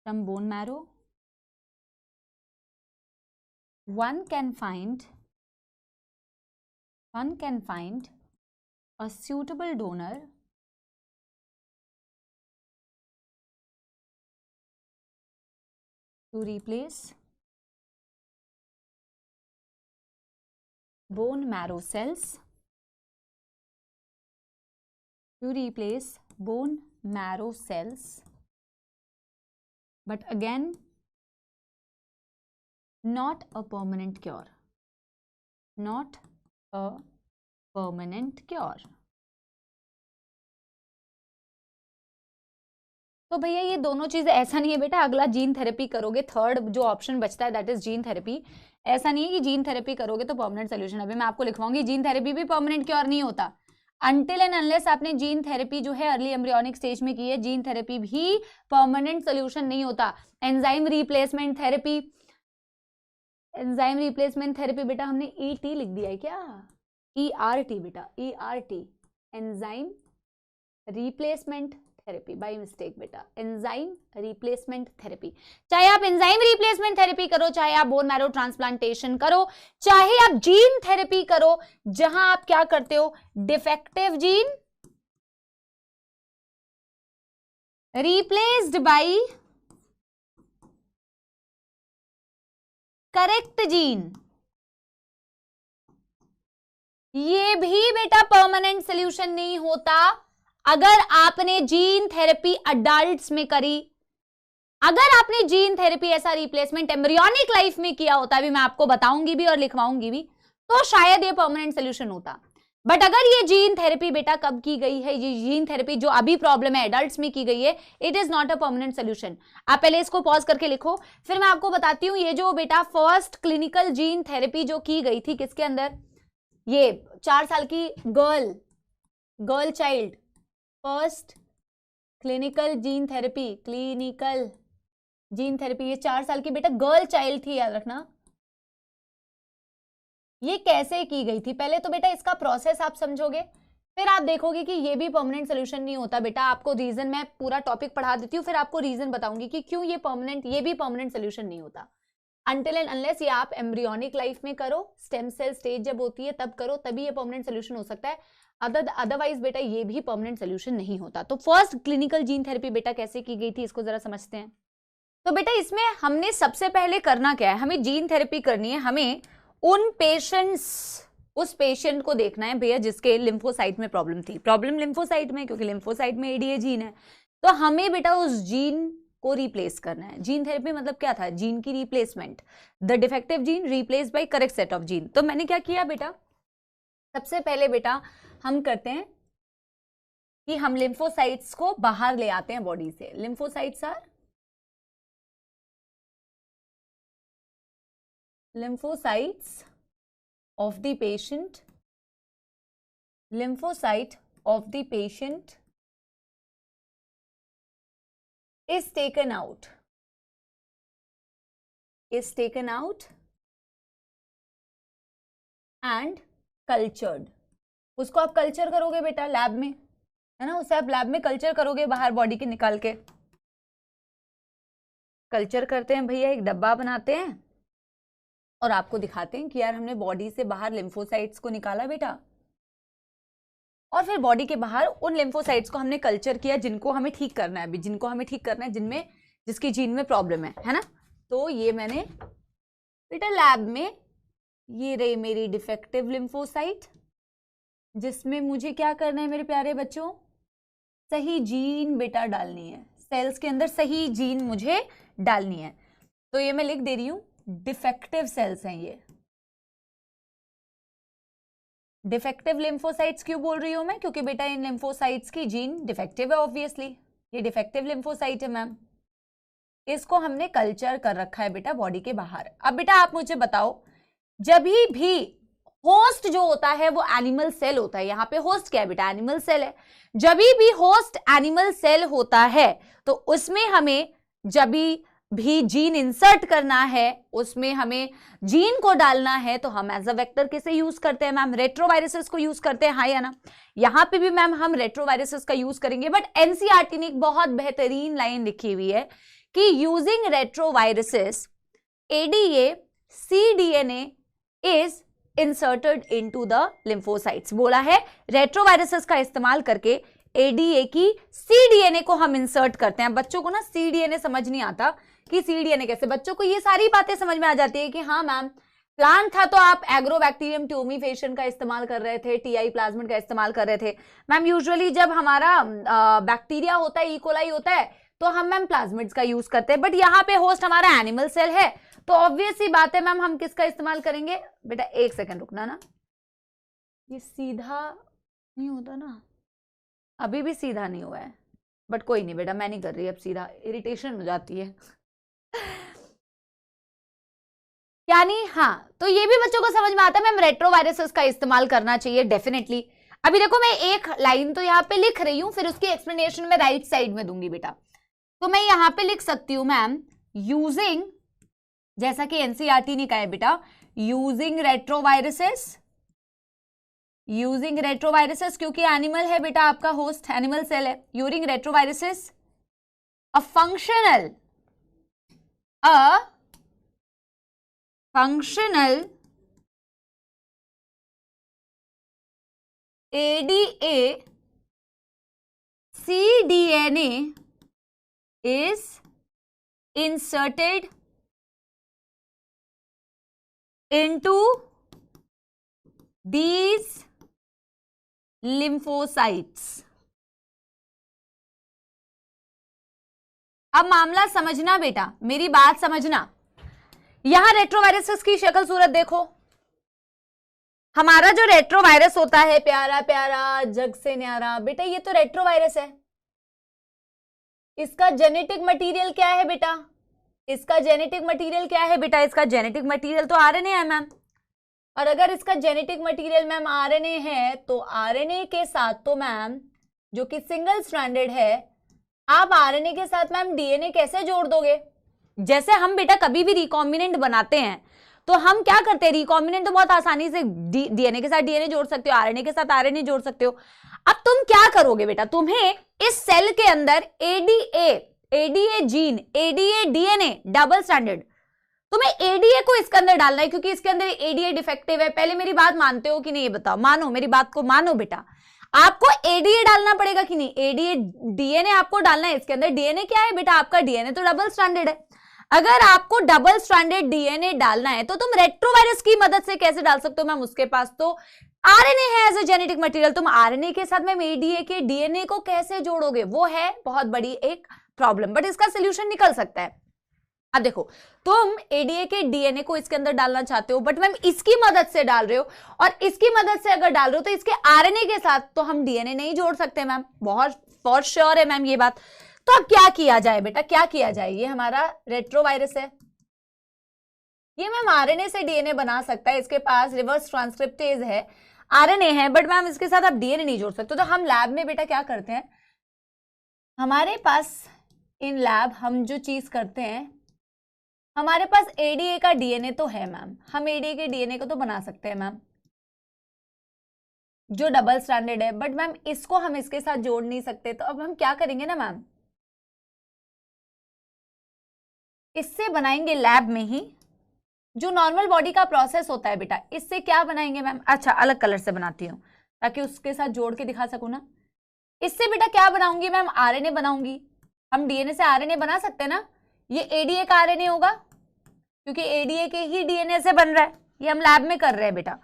From bone marrow, one can find a suitable donor to replace bone marrow cells, but again not a permanent cure. तो भैया ये दोनों चीजें, ऐसा नहीं है बेटा अगला जीन थेरेपी करोगे, थर्ड जो ऑप्शन बचता है दैट इज जीन थेरेपी, ऐसा नहीं है कि जीन थेरेपी करोगे तो परमानेंट सोल्यूशन। अभी मैं आपको लिखवाऊंगी जीन थेरेपी भी परमानेंट क्योर नहीं होता अनटिल एंड अनलेस आपने जीन थेरेपी जो है अर्ली एम्ब्रियोनिक स्टेज में की है, जीन थेरेपी भी परमानेंट सोल्यूशन नहीं होता। एंजाइम रिप्लेसमेंट थेरेपी, बेटा हमने ET लिख दिया है क्या, ERT बेटा, ERT enzyme replacement therapy by mistake बेटा, एंजाइम रिप्लेसमेंट थेरेपी। चाहे आप एंजाइम रिप्लेसमेंट थेरेपी करो, चाहे आप बोन मैरो ट्रांसप्लांटेशन करो, चाहे आप जीन थेरेपी करो, जहां आप क्या करते हो, defective gene replaced by correct gene, ये भी बेटा परमानेंट सोल्यूशन नहीं होता। अगर आपने जीन थेरेपी अडल्ट्स में करी, अगर आपने जीन थेरेपी ऐसा रिप्लेसमेंट एम्ब्रियोनिक लाइफ में किया होता, अभी मैं आपको बताऊंगी भी और लिखवाऊंगी भी, तो शायद ये परमानेंट सोल्यूशन होता। बट अगर ये जीन थेरेपी बेटा कब की गई है, ये जीन थेरेपी जो अभी प्रॉब्लम है एडल्ट्स में की गई है, it is not a permanent solution. आप पहले इसको पॉज करके लिखो, फिर मैं आपको बताती हूँ ये जो बेटा फर्स्ट क्लिनिकल जीन थेरेपी जो की गई थी किसके अंदर, ये 4 साल की girl child, first clinical gene therapy, ये 4 साल की बेटा गर्ल चाइल्ड थी, याद रखना। ये कैसे की गई थी, पहले तो बेटा इसका प्रोसेस आप समझोगे, फिर आप देखोगे कि ये भी परमानेंट सोल्यूशन नहीं होता। बेटा आपको रीजन, मैं पूरा टॉपिक पढ़ा देती हूँ, फिर आपको रीजन बताऊंगी कि क्यों ये भी परमानेंट सोल्यूशन नहीं होता। अनटिल एंड अनलेस ये आप एम्ब्रियोनिक लाइफ में करो, स्टेम सेल स्टेज जब होती है तब करो, तभी ये परमानेंट सोल्यूशन हो सकता है, अदरवाइज बेटा ये भी परमानेंट सोल्यूशन नहीं होता। तो फर्स्ट क्लिनिकल जीन थेरेपी बेटा कैसे की गई थी, इसको जरा समझते हैं। तो बेटा इसमें हमने सबसे पहले करना क्या है, हमें जीन थेरेपी करनी है, हमें उस पेशेंट को देखना है भैया जिसके लिम्फोसाइट में प्रॉब्लम लिम्फोसाइट में, क्योंकि लिम्फोसाइट में ADA जीन है, तो हमें बेटा उस जीन को रिप्लेस करना है। जीन थेरेपी मतलब क्या था, जीन की replacement, the defective gene replace by correct set of gene. तो मैंने क्या किया बेटा, सबसे पहले बेटा हम करते हैं कि हम लिम्फोसाइट्स को बाहर ले आते हैं बॉडी से। Lymphocytes are lymphocyte of the patient is taken out and cultured। उसको आप कल्चर करोगे बेटा लैब में, है ना, उसे आप लैब में कल्चर करोगे, बाहर बॉडी के निकाल के कल्चर करते हैं भैया, एक डब्बा बनाते हैं और आपको दिखाते हैं कि यार हमने बॉडी से बाहर लिम्फोसाइट्स को निकाला बेटा, और फिर बॉडी के बाहर उन लिम्फोसाइट्स को हमने कल्चर किया जिनको हमें ठीक करना है, अभी जिनको हमें ठीक करना है, जिसकी जीन में प्रॉब्लम है ना। तो ये मैंने बेटा लैब में, ये रही मेरी डिफेक्टिव लिम्फोसाइट, जिसमें मुझे क्या करना है मेरे प्यारे बच्चों, सही जीन बेटा डालनी है, सेल्स के अंदर सही जीन मुझे डालनी है। तो ये मैं लिख दे रही हूं, डिफेक्टिव सेल्स हैं ये, डिफेक्टिव लिम्फोसाइट्स क्यों बोल रही हूं मैं, क्योंकि बेटा इन लिम्फोसाइट्स की जीन डिफेक्टिव है ऑब्वियसली, ये डिफेक्टिव लिम्फोसाइट है मैम, इसको हमने कल्चर कर रखा है बेटा बॉडी के बाहर। अब बेटा आप मुझे बताओ, जब भी होस्ट जो होता है वो एनिमल सेल होता है। यहाँ पे होस्ट क्या है बेटा? एनिमल सेल है। जब भी होस्ट एनिमल सेल होता है तो उसमें हमें जब भी जीन इंसर्ट करना है, उसमें हमें जीन को डालना है, तो हम एज अ वेक्टर किसे यूज करते हैं मैम? रेट्रोवायरसेस को यूज करते हैं, हाँ या ना? यहाँ पे भी मैम हम रेट्रोवायरसेस का यूज करेंगे। बट एनसीईआरटी ने एक बहुत बेहतरीन लाइन लिखी हुई है कि using retroviruses ADA cDNA is inserted into the lymphocytes। बोला है रेट्रोवायरसेस का इस्तेमाल करके ADA की cDNA को हम इंसर्ट करते हैं। बच्चों को ना cDNA समझ नहीं आता कि cDNA कैसे, बच्चों को ये सारी बातें समझ में आ जाती है कि हाँ मैम प्लांट था तो आप एग्रोबैक्टीरियम ट्यूमीफेशियन का इस्तेमाल कर रहे थे, TI प्लाज्मिड का इस्तेमाल कर रहे थे। मैम यूजुअली जब हमारा बैक्टीरिया होता है, E. coli होता है, तो हम मैम प्लाज्मिड्स का यूज करते हैं। बट यहाँ पे होस्ट हमारा एनिमल सेल है, तो ऑब्वियस ही बात है मैम हम किसका इस्तेमाल करेंगे? बेटा एक सेकंड रुकना ना, ये सीधा नहीं होता ना, अभी भी सीधा नहीं हुआ है। बट कोई नहीं बेटा, मैं नहीं कर रही अब सीधा, इरिटेशन हो जाती है। यानी हाँ, तो ये भी बच्चों को समझ में आता है मैम रेट्रोवायरसेस का इस्तेमाल करना चाहिए डेफिनेटली। अभी देखो मैं एक लाइन तो यहाँ पे लिख रही हूँ, फिर उसकी एक्सप्लेनेशन में राइट साइड में दूंगी बेटा। तो मैं यहाँ पे लिख सकती हूँ मैम यूजिंग, जैसा कि एनसीईआरटी ने कहा है बेटा, यूजिंग रेट्रोवायरसेस, यूजिंग रेट्रोवायरसेस क्योंकि एनिमल है बेटा, आपका होस्ट एनिमल सेल है। Using retroviruses a functional ADA cDNA is inserted into these lymphocytes। अब मामला समझना बेटा, मेरी बात समझना। यहां रेट्रोवायरसेस की शक्ल सूरत देखो। हमारा जो रेट्रोवायरस होता है, प्यारा प्यारा जग से न्यारा, बेटा ये तो रेट्रोवायरस है। इसका जेनेटिक मटेरियल क्या है बेटा? इसका जेनेटिक मटेरियल क्या है बेटा? इसका जेनेटिक मटेरियल तो आरएनए है मैम। और अगर इसका जेनेटिक मटेरियल मैम आरएनए है, तो आरएनए के साथ तो मैम जो कि सिंगल स्ट्रैंडेड है, आप आरएनए के साथ मैम डीएनए कैसे जोड़ दोगे? जैसे हम बेटा कभी भी रिकॉम्बिनेंट बनाते हैं तो हम क्या करते हैं? रिकॉम्बिनेंट तो बहुत आसानी से डीएनए के साथ डीएनए जोड़ सकते हो, आरएनए के साथ आरएनए जोड़ सकते हो। अब तुम क्या करोगे बेटा? तुम्हें इस सेल के अंदर ADA gene, ADA DNA double standard, तुम्हें एडीए को इसके अंदर डालना है क्योंकि इसके अंदर एडीए डिफेक्टिव है। पहले मेरी बात मानते हो कि नहीं ये बताओ? मानो, मेरी बात को मानो बेटा। आपको एडीए डालना पड़ेगा कि नहीं? एडीए डीएनए आपको डालना है इसके अंदर। डीएनए क्या है बेटा? आपका डीएनए तो डबल स्टैंडर्ड है। अगर आपको डबल स्ट्रैंडेड डीएनए डालना है तो तुम रेट्रोवायरस की मदद से कैसे डाल सकते हो मैम? उसके पास तो आरएनए है एज ए जेनेटिक मटेरियल। तुम आरएनए के साथ में एडीए के डीएनए को कैसे जोड़ोगे? वो है बहुत बड़ी एक प्रॉब्लम, बट इसका सोल्यूशन निकल सकता है। अब देखो, तुम एडीए के डीएनए को इसके अंदर डालना चाहते हो, बट मैम इसकी मदद से डाल रहे हो, और इसकी मदद से अगर डाल रहे हो तो इसके आरएनए के साथ तो हम डीएनए नहीं जोड़ सकते मैम। बहुत फॉर श्योर है मैम ये बात। तो अब क्या किया जाए बेटा? क्या किया जाए? ये हमारा रेट्रोवायरस है, ये मैम आरएनए से डीएनए बना सकता है। इसके पास रिवर्स ट्रांसक्रिप्टेज है, आरएनए है, बट मैम इसके साथ आप डीएनए नहीं जोड़ सकते। तो हम लैब में बेटा क्या करते हैं, हमारे पास इन लैब हम जो चीज करते हैं, हमारे पास एडीए का डीएनए तो है मैम, हम एडीए के डीएनए को तो बना सकते हैं मैम जो डबल स्टैंडर्ड है, बट मैम इसको हम इसके साथ जोड़ नहीं सकते। तो अब हम क्या करेंगे ना मैम, इससे बनाएंगे लैब में ही जो नॉर्मल बॉडी का प्रोसेस होता है बेटा। इससे क्या बनाएंगे मैम? अच्छा अलग कलर से बनाती हूँ ताकि उसके साथ जोड़ के दिखा सकूं ना। इससे बेटा क्या बनाऊंगी मैम? आरएनए बनाऊंगी। हम डीएनए से आरएनए बना सकते हैं ना। ये एडीए का आरएनए होगा क्योंकि एडीए के ही डीएनए से बन रहा है। ये हम लैब में कर रहे हैं बेटा।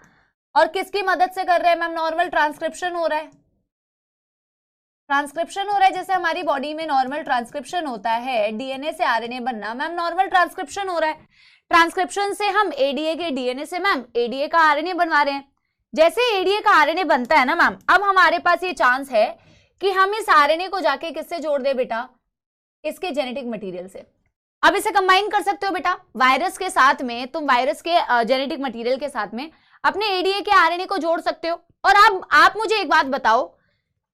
और किसकी मदद से कर रहे हैं मैम? नॉर्मल ट्रांसक्रिप्शन हो रहा है। ट्रांसक्रिप्शन हो रहा है जैसे हमारी बॉडी में नॉर्मल ट्रांसक्रिप्शन होता है, डीएनए से आरएनए बनना, मैम नॉर्मल ट्रांसक्रिप्शन हो रहा है। ट्रांसक्रिप्शन से हम एडीए के डीएनए से मैम एडीए का आरएनए बनवा रहे हैं। जैसे एडीए का आरएनए बनता है ना मैम, अब हमारे पास ये चांस है कि हम इस आरएनए को जाके किससे जोड़ दे बेटा? इसके जेनेटिक मटेरियल से। अब इसे कंबाइन कर सकते हो बेटा वायरस के साथ में। तुम वायरस के जेनेटिक मटेरियल के साथ में अपने एडीए के आरएनए को जोड़ सकते हो। और अब आप मुझे एक बात बताओ,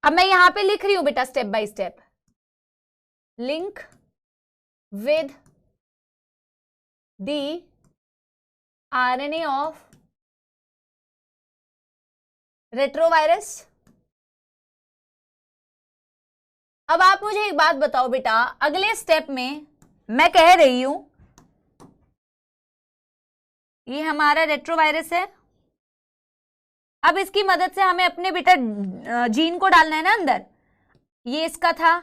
अब मैं यहां पे लिख रही हूं बेटा step by step, link with the RNA of retrovirus. अब आप मुझे एक बात बताओ बेटा, अगले स्टेप में मैं कह रही हूं ये हमारा रेट्रोवायरस है, अब इसकी मदद से हमें अपने बेटा जीन को डालना है ना अंदर। ये इसका था,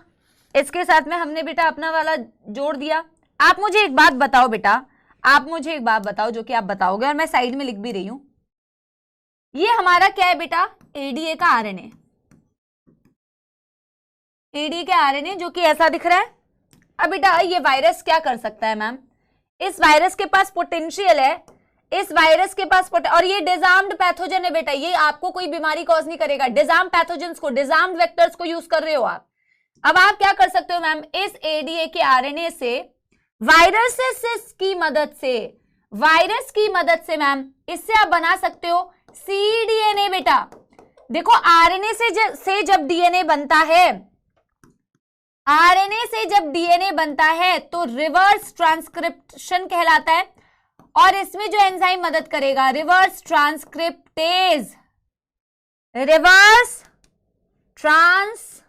इसके साथ में हमने बेटा अपना वाला जोड़ दिया। आप मुझे एक बात बताओ बेटा, आप मुझे एक बात बताओ जो कि आप बताओगे और मैं साइड में लिख भी रही हूं, ये हमारा क्या है बेटा, एडीए का आरएनए, एडीए के आरएनए जो कि ऐसा दिख रहा है। अब बेटा ये वायरस क्या कर सकता है मैम, इस वायरस के पास पोटेंशियल है, इस वायरस के पास और ये डिजार्म्ड पैथोजन है बेटा, ये आपको कोई बीमारी कॉज नहीं करेगा। डिजार्म्ड पैथोजेंस को, डिजार्म्ड वेक्टर्स को यूज कर रहे हो आप। अब आप क्या कर सकते हो मैम, इस एडीए के आरएनए से वायरसेस की मदद से, वायरस की मदद से मैम इससे आप बना सकते हो सीडीएनए बेटा। देखो आरएनए से जब डीएनए बनता है, आरएनए से जब डीएनए बनता है तो रिवर्स ट्रांसक्रिप्शन कहलाता है, और इसमें जो एंजाइम मदद करेगा रिवर्स ट्रांसक्रिप्टेज, रिवर्स ट्रांसक्रिप्टेज।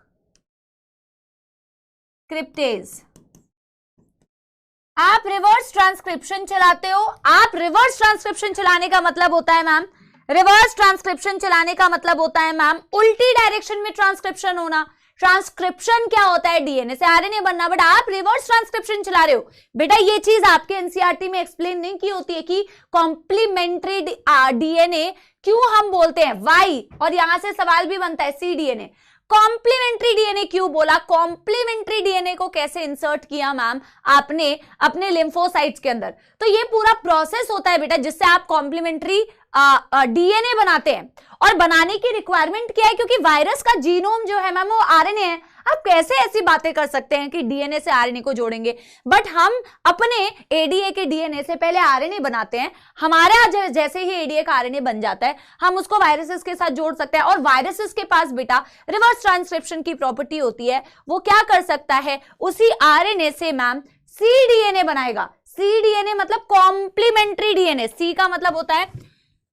आप रिवर्स ट्रांसक्रिप्शन चलाते हो, आप रिवर्स ट्रांसक्रिप्शन चलाने का मतलब होता है मैम, रिवर्स ट्रांसक्रिप्शन चलाने का मतलब होता है मैम उल्टी डायरेक्शन में ट्रांसक्रिप्शन होना। ट्रांसक्रिप्शन क्या होता है, डीएनए से आरएनए बनना, बट आप रिवर्स ट्रांसक्रिप्शन चला रहे हो बेटा। ये चीज आपके एनसीईआरटी में एक्सप्लेन नहीं की होती है कि कॉम्प्लीमेंट्री डीएनए क्यों हम बोलते हैं, वाई, और यहां से सवाल भी बनता है सीडीएनए। कॉम्प्लीमेंट्री डीएनए क्यों बोला, कॉम्प्लीमेंट्री डीएनए को कैसे इंसर्ट किया मैम आपने अपने लिम्फोसाइट्स के अंदर। तो ये पूरा प्रोसेस होता है बेटा जिससे आप कॉम्प्लीमेंट्री डीएनए बनाते हैं। और बनाने की रिक्वायरमेंट क्या है, क्योंकि वायरस का जीनोम जो है मैम वो आरएनए है। आप कैसे ऐसी बातें कर सकते हैं कि डीएनए से आरएनए को जोड़ेंगे, बट हम अपने एडीए के डीएनए से पहले आरएनए बनाते हैं। हमारा जैसे ही एडीए का आरएनए बन जाता है हम उसको वायरसेस के साथ जोड़ सकते हैं। और वायरसेस के पास बेटा रिवर्स ट्रांसक्रिप्शन की प्रॉपर्टी होती है, वो क्या कर सकता है, उसी आरएनए से मैम सीडीएनए बनाएगा। सीडीएनए मतलब कॉम्प्लीमेंट्री डीएनए, सी का मतलब होता है,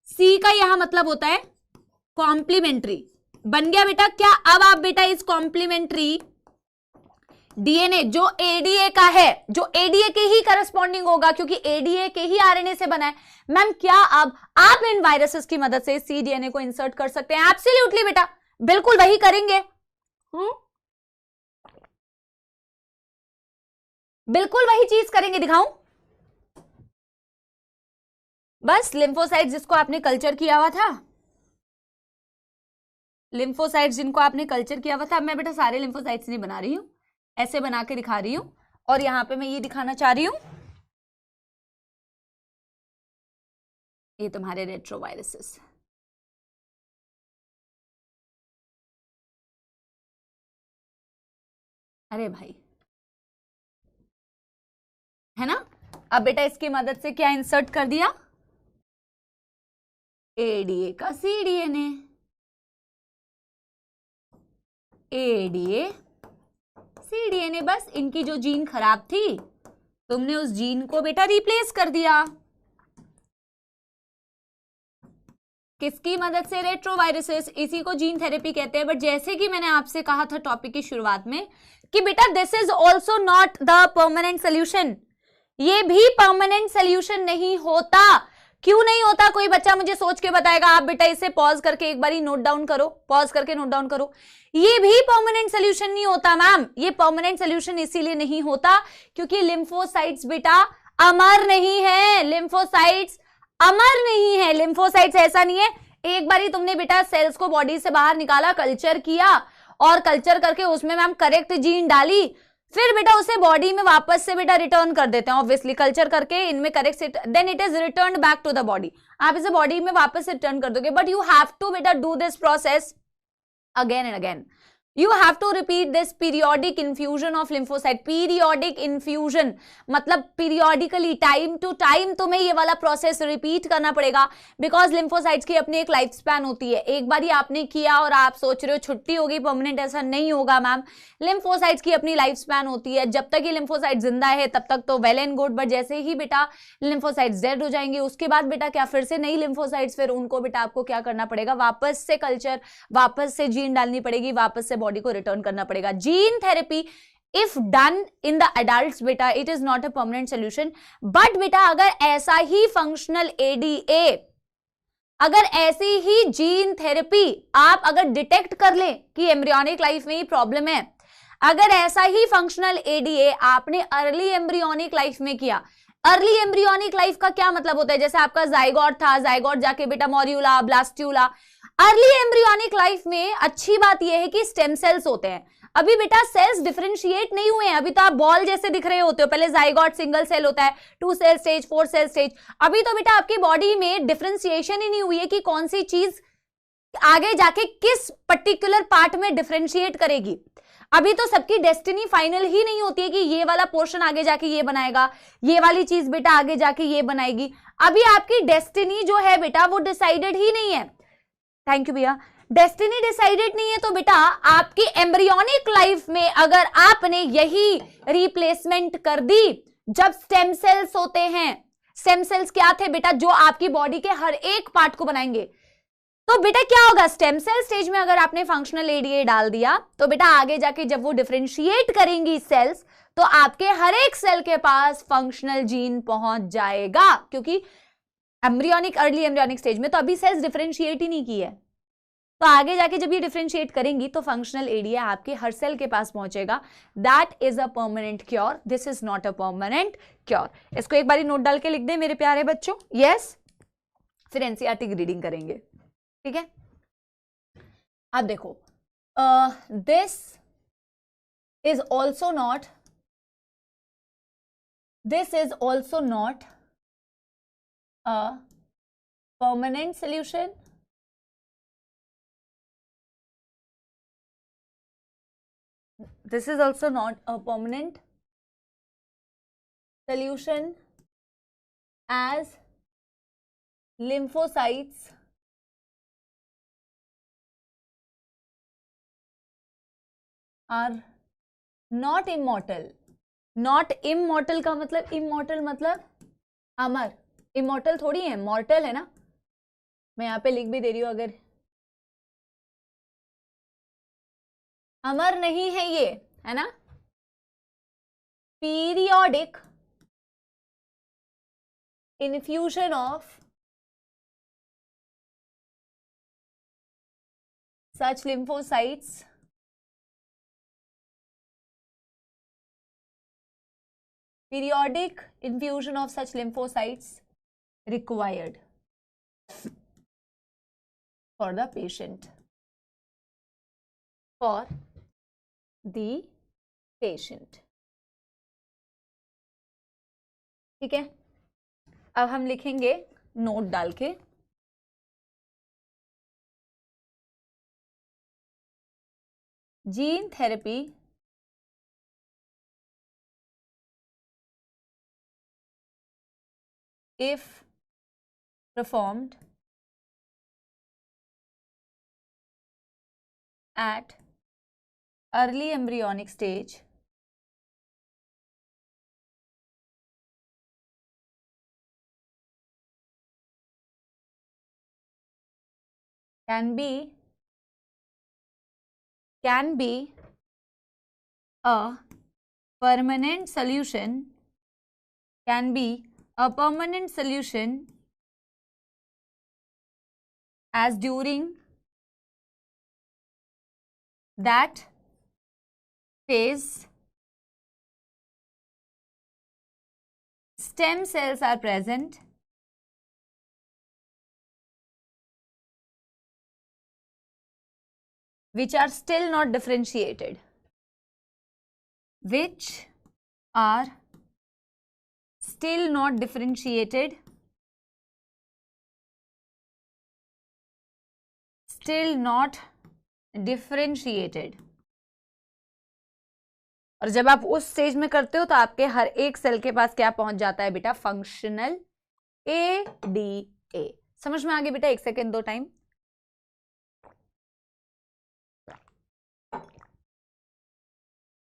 सी का यहां मतलब होता है कॉम्प्लीमेंट्री। बन गया बेटा क्या, अब आप बेटा इस कॉम्प्लीमेंट्री डीएनए जो एडीए का है, जो एडीए के ही करस्पॉन्डिंग होगा क्योंकि एडीए के ही आरएनए से बना है मैम, क्या अब आप इन वायरसेस की मदद से सीडीएनए को इंसर्ट कर सकते हैं? एब्सोल्युटली बेटा, बिल्कुल वही करेंगे। बिल्कुल वही चीज करेंगे, दिखाऊं? बस लिम्फोसाइट जिसको आपने कल्चर किया हुआ था, लिम्फोसाइट जिनको आपने कल्चर किया हुआ था, अब मैं बेटा सारे लिम्फोसाइट्स नहीं बना रही हूं, ऐसे बना के दिखा रही हूं। और यहां पे मैं ये दिखाना चाह रही हूं, ये तुम्हारे रेट्रोवायरसेस। अरे भाई, है ना? अब बेटा इसकी मदद से क्या इंसर्ट कर दिया, एडीए का सीडीएनए, एडीए सीडीएनए। बस इनकी जो जीन खराब थी तुमने उस जीन को बेटा रिप्लेस कर दिया, किसकी मदद से, रेट्रोवायरसेस। इसी को जीन थेरेपी कहते हैं। बट जैसे कि मैंने आपसे कहा था टॉपिक की शुरुआत में कि बेटा this is also not the permanent solution, ये भी परमानेंट सोल्यूशन नहीं होता। क्यों नहीं होता, कोई बच्चा मुझे सोच के बताएगा? आप बेटा इसे पॉज करके एक बारी नोट डाउन करो, पॉज करके नोट डाउन करो। ये भी परमानेंट सोल्यूशन नहीं होता मैम। ये परमानेंट सोल्यूशन इसीलिए नहीं होता क्योंकि लिम्फोसाइट्स बेटा अमर नहीं है, लिम्फोसाइट्स अमर नहीं है। लिम्फोसाइट्स ऐसा नहीं है एक बारी तुमने बेटा सेल्स को बॉडी से बाहर निकाला, कल्चर किया, और कल्चर करके उसमें मैम करेक्ट जीन डाली, फिर बेटा उसे बॉडी में वापस से बेटा रिटर्न कर देते हैं। ऑब्वियसली कल्चर करके इनमें correct, then it is return back to the body. आप इसे बॉडी में वापस रिटर्न कर दोगे, बट यू हैव टू बेटा do this process again and again. You have to repeat this periodic infusion of lymphocyte. Periodic infusion मतलब periodically, time to time तुम्हें ये वाला प्रोसेस रिपीट करना पड़ेगा, बिकॉज लिम्फोसाइट्स की अपनी एक लाइफ स्पैन होती है. एक बार ही आपने किया और आप सोच रहे हो छुट्टी होगी परमानेंट, ऐसा नहीं होगा मैम. लिम्फोसाइट्स की अपनी लाइफ स्पैन होती है. जब तक ये लिम्फोसाइट जिंदा है तब तक तो वेल एंड गुड, बट जैसे ही बेटा लिम्फोसाइट्स डेड हो जाएंगे उसके बाद बेटा क्या फिर से नई लिम्फोसाइट्स, फिर उनको बेटा आपको क्या करना पड़ेगा, वापस से कल्चर, वापस से जीन डालनी पड़ेगी, वापस से बॉडी को रिटर्न करना पड़ेगा. Gene therapy if done in the adults बेटा it is not a permanent solution. But बेटा अगर ऐसा ही फंक्शनल एडीए, अगर ऐसी ही जीन थेरेपी आप अगर डिटेक्ट कर ले कि एम्ब्रियोनिक लाइफ में ही प्रॉब्लम है, अगर ऐसा ही फंक्शनल एडीए आपने अर्ली एम्ब्रियोनिक लाइफ में किया. अर्ली एम्ब्रियोनिक लाइफ का क्या मतलब होता है, जैसे आपका जाइगोट था, जाइगोट जाके बेटा morula, blastula. Early embryonic life में अच्छी बात यह है कि स्टेम सेल्स होते हैं. अभी बेटा सेल्स डिफरेंशिएट नहीं हुए हैं, अभी तो आप बॉल जैसे दिख रहे होते हो. पहले जाइगोट सिंगल सेल होता है, 2 सेल स्टेज, 4 सेल स्टेज. अभी तो बेटा आपकी बॉडी में डिफरेंशिएशन ही नहीं हुई है कि कौन सी चीज आगे जाके किस पर्टिकुलर पार्ट में डिफरेंशिएट करेगी. अभी तो सबकी डेस्टिनी फाइनल ही नहीं होती है कि ये वाला पोर्शन आगे जाके ये बनाएगा, ये वाली चीज बेटा आगे जाके ये बनाएगी. अभी आपकी डेस्टिनी जो है बेटा वो डिसाइडेड ही नहीं है. थैंक यू भैया. डेस्टिनी डिसाइडेड नहीं है तो बेटा आपकी एम्ब्रियोनिक लाइफ में अगर आपने यही रिप्लेसमेंट कर दी, जब स्टेम सेल्स होते हैं, स्टेम सेल्स क्या थे बेटा, जो आपकी बॉडी के हर एक पार्ट को बनाएंगे, तो बेटा क्या होगा, स्टेम सेल स्टेज में अगर आपने फंक्शनल एडीए डाल दिया तो बेटा आगे जाके जब वो डिफरेंशिएट करेंगी सेल्स, तो आपके हर एक सेल के पास फंक्शनल जीन पहुंच जाएगा. क्योंकि एम्ब्रियोनिक, अर्ली एम्ब्रियोनिक स्टेज में तो अभी सेल्स डिफरेंशिएट ही नहीं की है, तो आगे जाके जब ये डिफरेंशिएट करेंगी तो फंक्शनल एडीए आपके हर सेल के पास पहुंचेगा. That is a permanent cure, this is not a permanent cure. इसको एक बार नोट डाल के लिख दे मेरे प्यारे बच्चों. यस, फिर एनसीईआरटी की रीडिंग करेंगे, ठीक है. अब देखो, this is also not a permanent solution. This is also not a permanent solution as lymphocytes are not immortal. Not immortal का मतलब, immortal मतलब अमर. immortal थोड़ी है, mortal है ना. मैं यहाँ पे लिख भी दे रही हूँ, अगर अमर नहीं है ये, है ना. Periodic infusion of such lymphocytes periodic infusion of such lymphocytes required for the patient, for the patient. ठीक है. अब हम लिखेंगे नोट डाल के, gene therapy if performed at early embryonic stage can be a permanent solution, can be a permanent solution as during that phase stem cells are present which are still not differentiated, which are still not differentiated, still not differentiated. और जब आप उस stage में करते हो तो आपके हर एक सेल के पास क्या पहुंच जाता है बेटा, फंक्शनल ADA। समझ में आ गया बेटा? 1 सेकेंड दो time.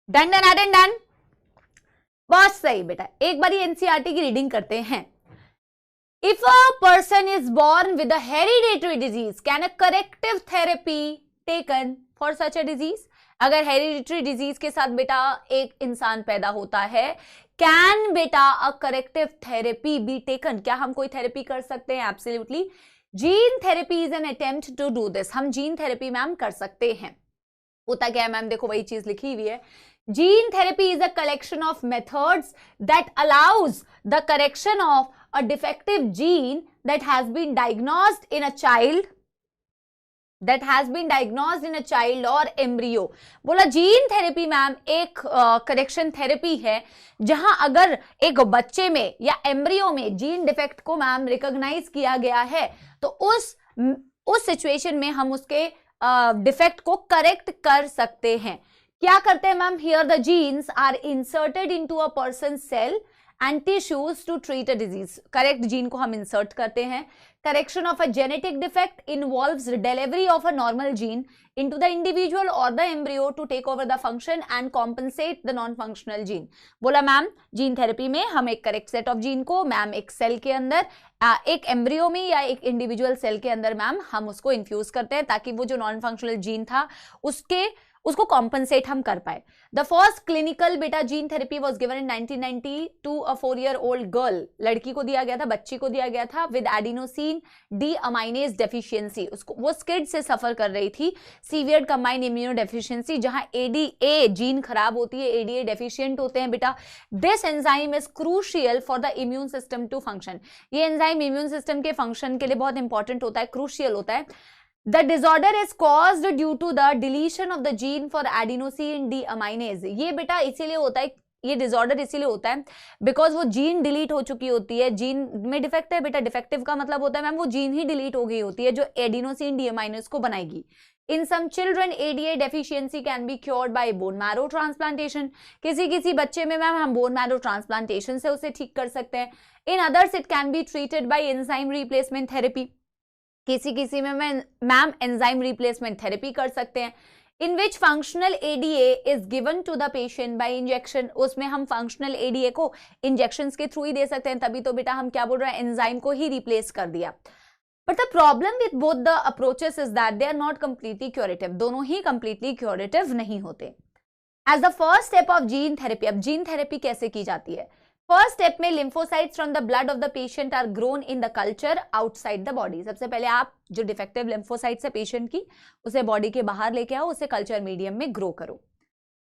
Done done done done, बहुत सही बेटा। एक बार एनसीईआरटी की रीडिंग करते हैं। If a person is born with a hereditary disease, can a corrective therapy taken for such a disease? अगर हेरिडिटरी डिजीज के साथ बेटा एक इंसान पैदा होता है, कैन बेटा a corrective therapy be taken, क्या हम कोई थेरेपी कर सकते हैं? Absolutely. Gene therapy is an attempt to do this. हम जीन थेरेपी मैम कर सकते हैं। होता क्या है मैम, देखो वही चीज लिखी हुई है। Gene therapy is a collection of methods that allows the correction of a defective gene that has been diagnosed in a child or embryo। बोला जीन थेरेपी मैम एक करेक्शन थेरेपी है जहां अगर एक बच्चे में या एम्ब्रियो में जीन डिफेक्ट को मैम रिकॉग्नाइज किया गया है तो उस सिचुएशन में हम उसके डिफेक्ट को करेक्ट कर सकते हैं। क्या करते हैं ma'am? Here the genes are inserted into a person cell and tissues to treat a disease। Correct gene को हम इंसर्ट करते हैं। Correction of a genetic defect involves delivery of a normal gene into the individual or the embryo to take over the function and compensate the non-functional gene। बोला ma'am gene therapy में हम एक correct set of gene को ma'am एक cell के अंदर, एक embryo में या एक इंडिविजुअल सेल के अंदर मैम हम उसको इन्फ्यूज करते हैं ताकि वो जो नॉन फंक्शनल जीन था उसको कॉम्पनसेट हम कर पाए। द फर्स्ट क्लिनिकल बेटा gene therapy was given in 1990 to a 4-year-old girl. लड़की को दिया गया था, बच्ची को दिया गया था with adenosine deaminase deficiency. उसको वो स्किड से सफर कर रही थी, सीवियर कंबाइंड इम्यूनो डेफिशिएंसी, जहां एडीए जीन खराब होती है, एडीए डेफिशिएंट होते हैं बेटा। This enzyme is crucial for the immune system to function. ये एंजाइम इम्यून सिस्टम के फंक्शन के लिए बहुत इंपॉर्टेंट होता है, क्रूशियल होता है। The disorder is caused due to the deletion of the gene for adenosine deaminase। ये बेटा इसीलिए होता है, ये डिसऑर्डर इसीलिए होता है बिकॉज वो जीन डिलीट हो चुकी होती है। जीन में डिफेक्ट है बेटा, डिफेक्टिव का मतलब होता है मैम वो जीन ही डिलीट हो गई होती है जो एडिनोसिन डीएमाइनेज को बनाएगी। In some children, ADA deficiency can be cured by bone marrow transplantation। किसी बच्चे में मैम हम bone marrow transplantation से उसे ठीक कर सकते हैं। In others, it can be treated by enzyme replacement therapy। किसी में मैम एंजाइम रिप्लेसमेंट थेरेपी कर सकते हैं। In which functional ADA is given to the patient by injection. उसमें हम फंक्शनल एडीए को इंजेक्शन के थ्रू ही दे सकते हैं, तभी तो बेटा हम क्या बोल रहे हैं, एंजाइम को ही रिप्लेस कर दिया। But the problem with both the approaches is that they are not completely curative. दोनों ही कंप्लीटली क्योरेटिव नहीं होते। As the first step of gene therapy, अब जीन थेरेपी कैसे की जाती है? फर्स्ट स्टेप में lymphocytes from the blood of the patient are grown in the culture outside the body. सबसे पहले आप जो डिफेक्टिव lymphocytes है पेशेंट की, उसे बॉडी के बाहर लेके आओ, उसे कल्चर मीडियम में ग्रो करो।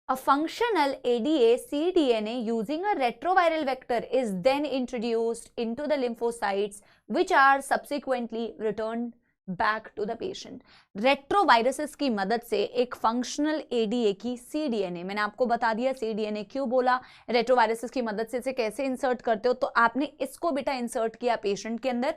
A functional ADA cDNA using a retroviral vector is then introduced into the lymphocytes which are subsequently returned back to the patient। Retroviruses की मदद से एक फंक्शनल एडीए की सीडीएनए, मैंने आपको बता दिया सीडीएनए क्यों बोला, रेट्रोवायरसेस की मदद से इसे कैसे इंसर्ट करते हो, तो आपने इसको बेटा इंसर्ट किया पेशेंट के अंदर।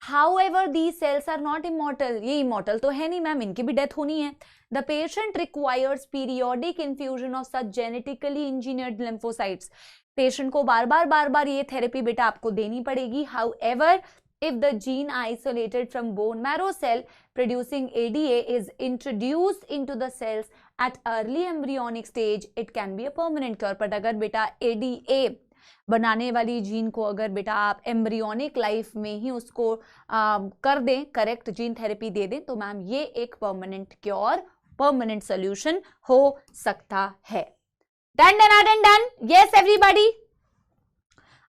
However, these cells are not immortal। ये इमॉर्टल तो है नहीं मैम, इनकी भी डेथ होनी है। The patient requires periodic infusion of such genetically engineered lymphocytes। Patient को बार बार ये थेरेपी बेटा आपको देनी पड़ेगी। However, if the gene isolated from bone marrow cell producing ADA is introduced into the cells at early embryonic stage, it can be a permanent cure। but अगर बेटा ADA बनाने वाली जीन को अगर बेटा आप एम्ब्रियोनिक लाइफ में ही उसको कर दें, करेक्ट जीन थेरेपी दे दें, तो मैम ये एक परमानेंट क्योर, परमानेंट सोल्यूशन हो सकता है। Done done done done, yes everybody.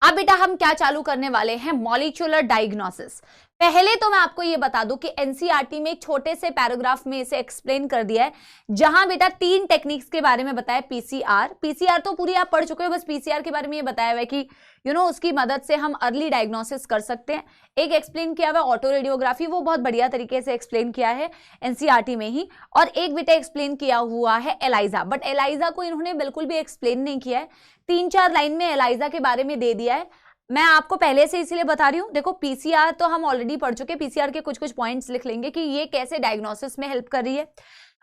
अब बेटा हम क्या चालू करने वाले हैं, मॉलिक्यूलर डायग्नोसिस। पहले तो मैं आपको ये बता दूं कि एनसीईआरटी में एक छोटे से पैराग्राफ में इसे एक्सप्लेन कर दिया है, जहां बेटा 3 टेक्निक्स के बारे में बताया। पीसीआर तो पूरी आप पढ़ चुके हो, बस पीसीआर के बारे में ये बताया हुआ है कि उसकी मदद से हम अर्ली डायग्नोसिस कर सकते हैं। एक एक्सप्लेन किया हुआ ऑटो रेडियोग्राफी, वो बहुत बढ़िया तरीके से एक्सप्लेन किया है एनसीईआरटी में ही। और एक बेटा एक्सप्लेन किया हुआ है एलाइजा, बट एलाइजा को इन्होंने बिल्कुल भी एक्सप्लेन नहीं किया है, 3-4 लाइन में एलाइजा के बारे में दे दिया है। मैं आपको पहले से इसलिए बता रही हूं, देखो पीसीआर तो हम ऑलरेडी पढ़ चुके, पीसीआर के कुछ पॉइंट्स लिख लेंगे कि ये कैसे डायग्नोसिस में हेल्प कर रही है।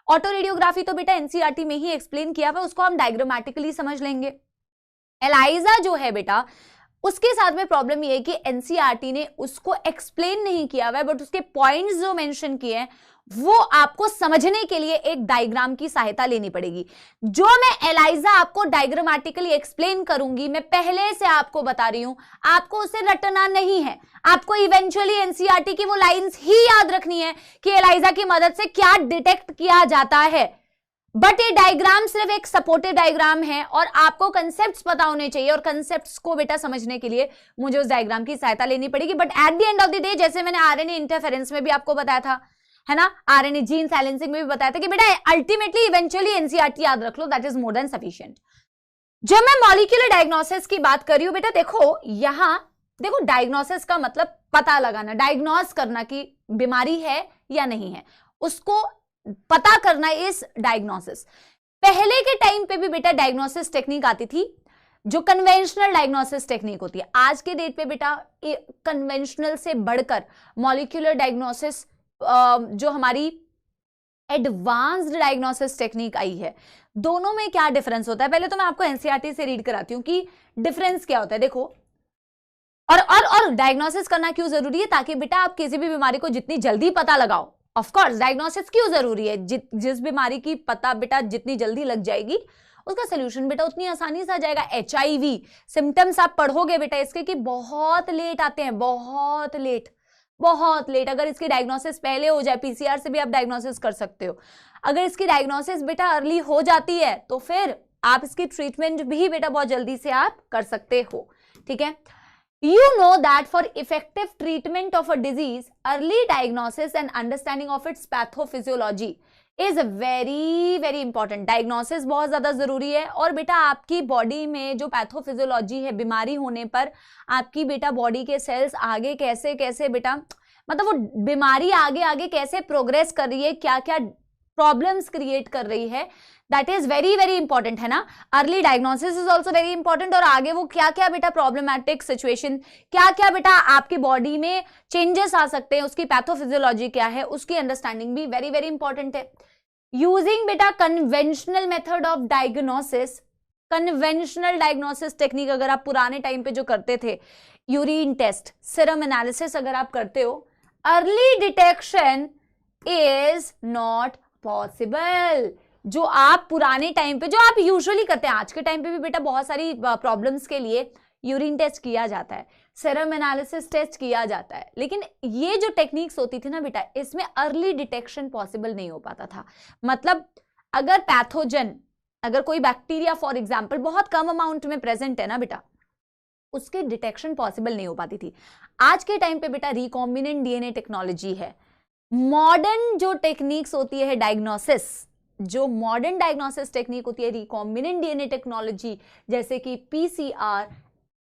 ऑटो रेडियोग्राफी तो बेटा एनसीईआरटी में ही एक्सप्लेन किया हुआ, उसको हम डायग्रामेटिकली समझ लेंगे। एलाइजा जो है बेटा, उसके साथ में प्रॉब्लम ये है कि एनसीईआरटी ने उसको एक्सप्लेन नहीं किया हुआ है, बट उसके पॉइंट्स जो मेंशन किए हैं वो आपको समझने के लिए एक डायग्राम की सहायता लेनी पड़ेगी। जो मैं एलाइजा आपको डायग्रामेटिकली एक्सप्लेन करूंगी, मैं पहले से आपको बता रही हूं, आपको उसे रटना नहीं है, आपको इवेंचुअली एनसीईआरटी की वो लाइंस ही याद रखनी है कि एलाइजा की मदद से क्या डिटेक्ट किया जाता है। बट ये डायग्राम सिर्फ एक सपोर्टिव डायग्राम है और आपको कंसेप्ट्स पता होने चाहिए, और कंसेप्ट्स को बेटा समझने के लिए मुझे उस डायग्राम की सहायता लेनी पड़ेगी। But at the end of the day, जैसे मैंने आरएनए इंटरफेरेंस में भी आपको बताया था, है ना, आरएनए जीन साइलेंसिंग में भी बताया था कि बेटा अल्टीमेटली इवेंचुअली एनसीईआरटी याद रख लो, that is more than sufficient. जब मैं मॉलिक्यूलर डायग्नोसिस की बात कर रही हूं बेटा, देखो यहां देखो, डायग्नोसिस का मतलब पता लगाना, डायग्नोस करना कि बीमारी है या नहीं है, उसको पता करना इस डायग्नोसिस। पहले के टाइम पे भी बेटा डायग्नोसिस टेक्निक आती थी जो कन्वेंशनल डायग्नोसिस टेक्निक होती है। आज के डेट पे बेटा कन्वेंशनल से बढ़कर मॉलिक्यूलर डायग्नोसिस जो हमारी एडवांस्ड डायग्नोसिस टेक्निक आई है। दोनों में क्या डिफरेंस होता है, पहले तो मैं आपको एनसीईआरटी से रीड कराती हूं कि डिफरेंस क्या होता है। देखो, और डायग्नोसिस करना क्यों जरूरी है, ताकि बेटा आप किसी भी बीमारी को जितनी जल्दी पता लगाओ। ऑफ कोर्स डायग्नोसिस क्यों जरूरी है, जिस बीमारी की पता बेटा जितनी जल्दी लग जाएगी, उसका सोल्यूशन बेटा उतनी आसानी से आ जाएगा। HIV सिम्टम्स आप पढ़ोगे बेटा इसके कि बहुत लेट आते हैं, बहुत लेट। अगर इसकी डायग्नोसिस पहले हो जाए, PCR से भी आप डायग्नोसिस कर सकते हो। अगर इसकी डायग्नोसिस बेटा अर्ली हो जाती है तो फिर आप इसकी ट्रीटमेंट भी बेटा बहुत जल्दी से आप कर सकते हो। ठीक है, you know that for effective treatment of a disease, early diagnosis and understanding of its pathophysiology is very very important। Diagnosis बहुत ज्यादा जरूरी है, और बेटा आपकी बॉडी में जो पैथोफिजियोलॉजी है, बीमारी होने पर आपकी बेटा बॉडी के सेल्स आगे कैसे कैसे बेटा, मतलब वो बीमारी आगे आगे कैसे प्रोग्रेस कर रही है, क्या क्या प्रॉब्लम्स क्रिएट कर रही है, that is very very important, है ना। Early diagnosis is also very important, और आगे वो क्या क्या बेटा प्रॉब्लमैटिक सिचुएशन, क्या क्या बेटा आपकी बॉडी में चेंजेस आ सकते हैं, उसकी पैथोफिजियोलॉजी क्या है, उसकी अंडरस्टैंडिंग भी वेरी वेरी इंपॉर्टेंट है। यूजिंग बेटा conventional method of diagnosis, conventional diagnosis technique अगर आप पुराने टाइम पे जो करते थे, यूरिन टेस्ट, सीरम एनालिसिस अगर आप करते हो, early detection is not possible. जो आप पुराने टाइम पे, जो आप यूजुअली करते हैं, आज के टाइम पे भी बेटा बहुत सारी प्रॉब्लम्स के लिए यूरिन टेस्ट किया जाता है, सीरम एनालिसिस टेस्ट किया जाता है, लेकिन ये जो टेक्निक्स होती थी ना बेटा, इसमें अर्ली डिटेक्शन पॉसिबल नहीं हो पाता था। मतलब अगर पैथोजन, अगर कोई बैक्टीरिया फॉर एग्जाम्पल बहुत कम अमाउंट में प्रेजेंट है ना बेटा, उसकी डिटेक्शन पॉसिबल नहीं हो पाती थी। आज के टाइम पे बेटा रिकॉम्बिनेंट डीएनए टेक्नोलॉजी है। मॉडर्न जो टेक्निक्स होती है डायग्नोसिस, जो मॉडर्न डायग्नोसिस टेक्निक होती है रिकॉम्बिनेंट डीएनए टेक्नोलॉजी, जैसे कि PCR,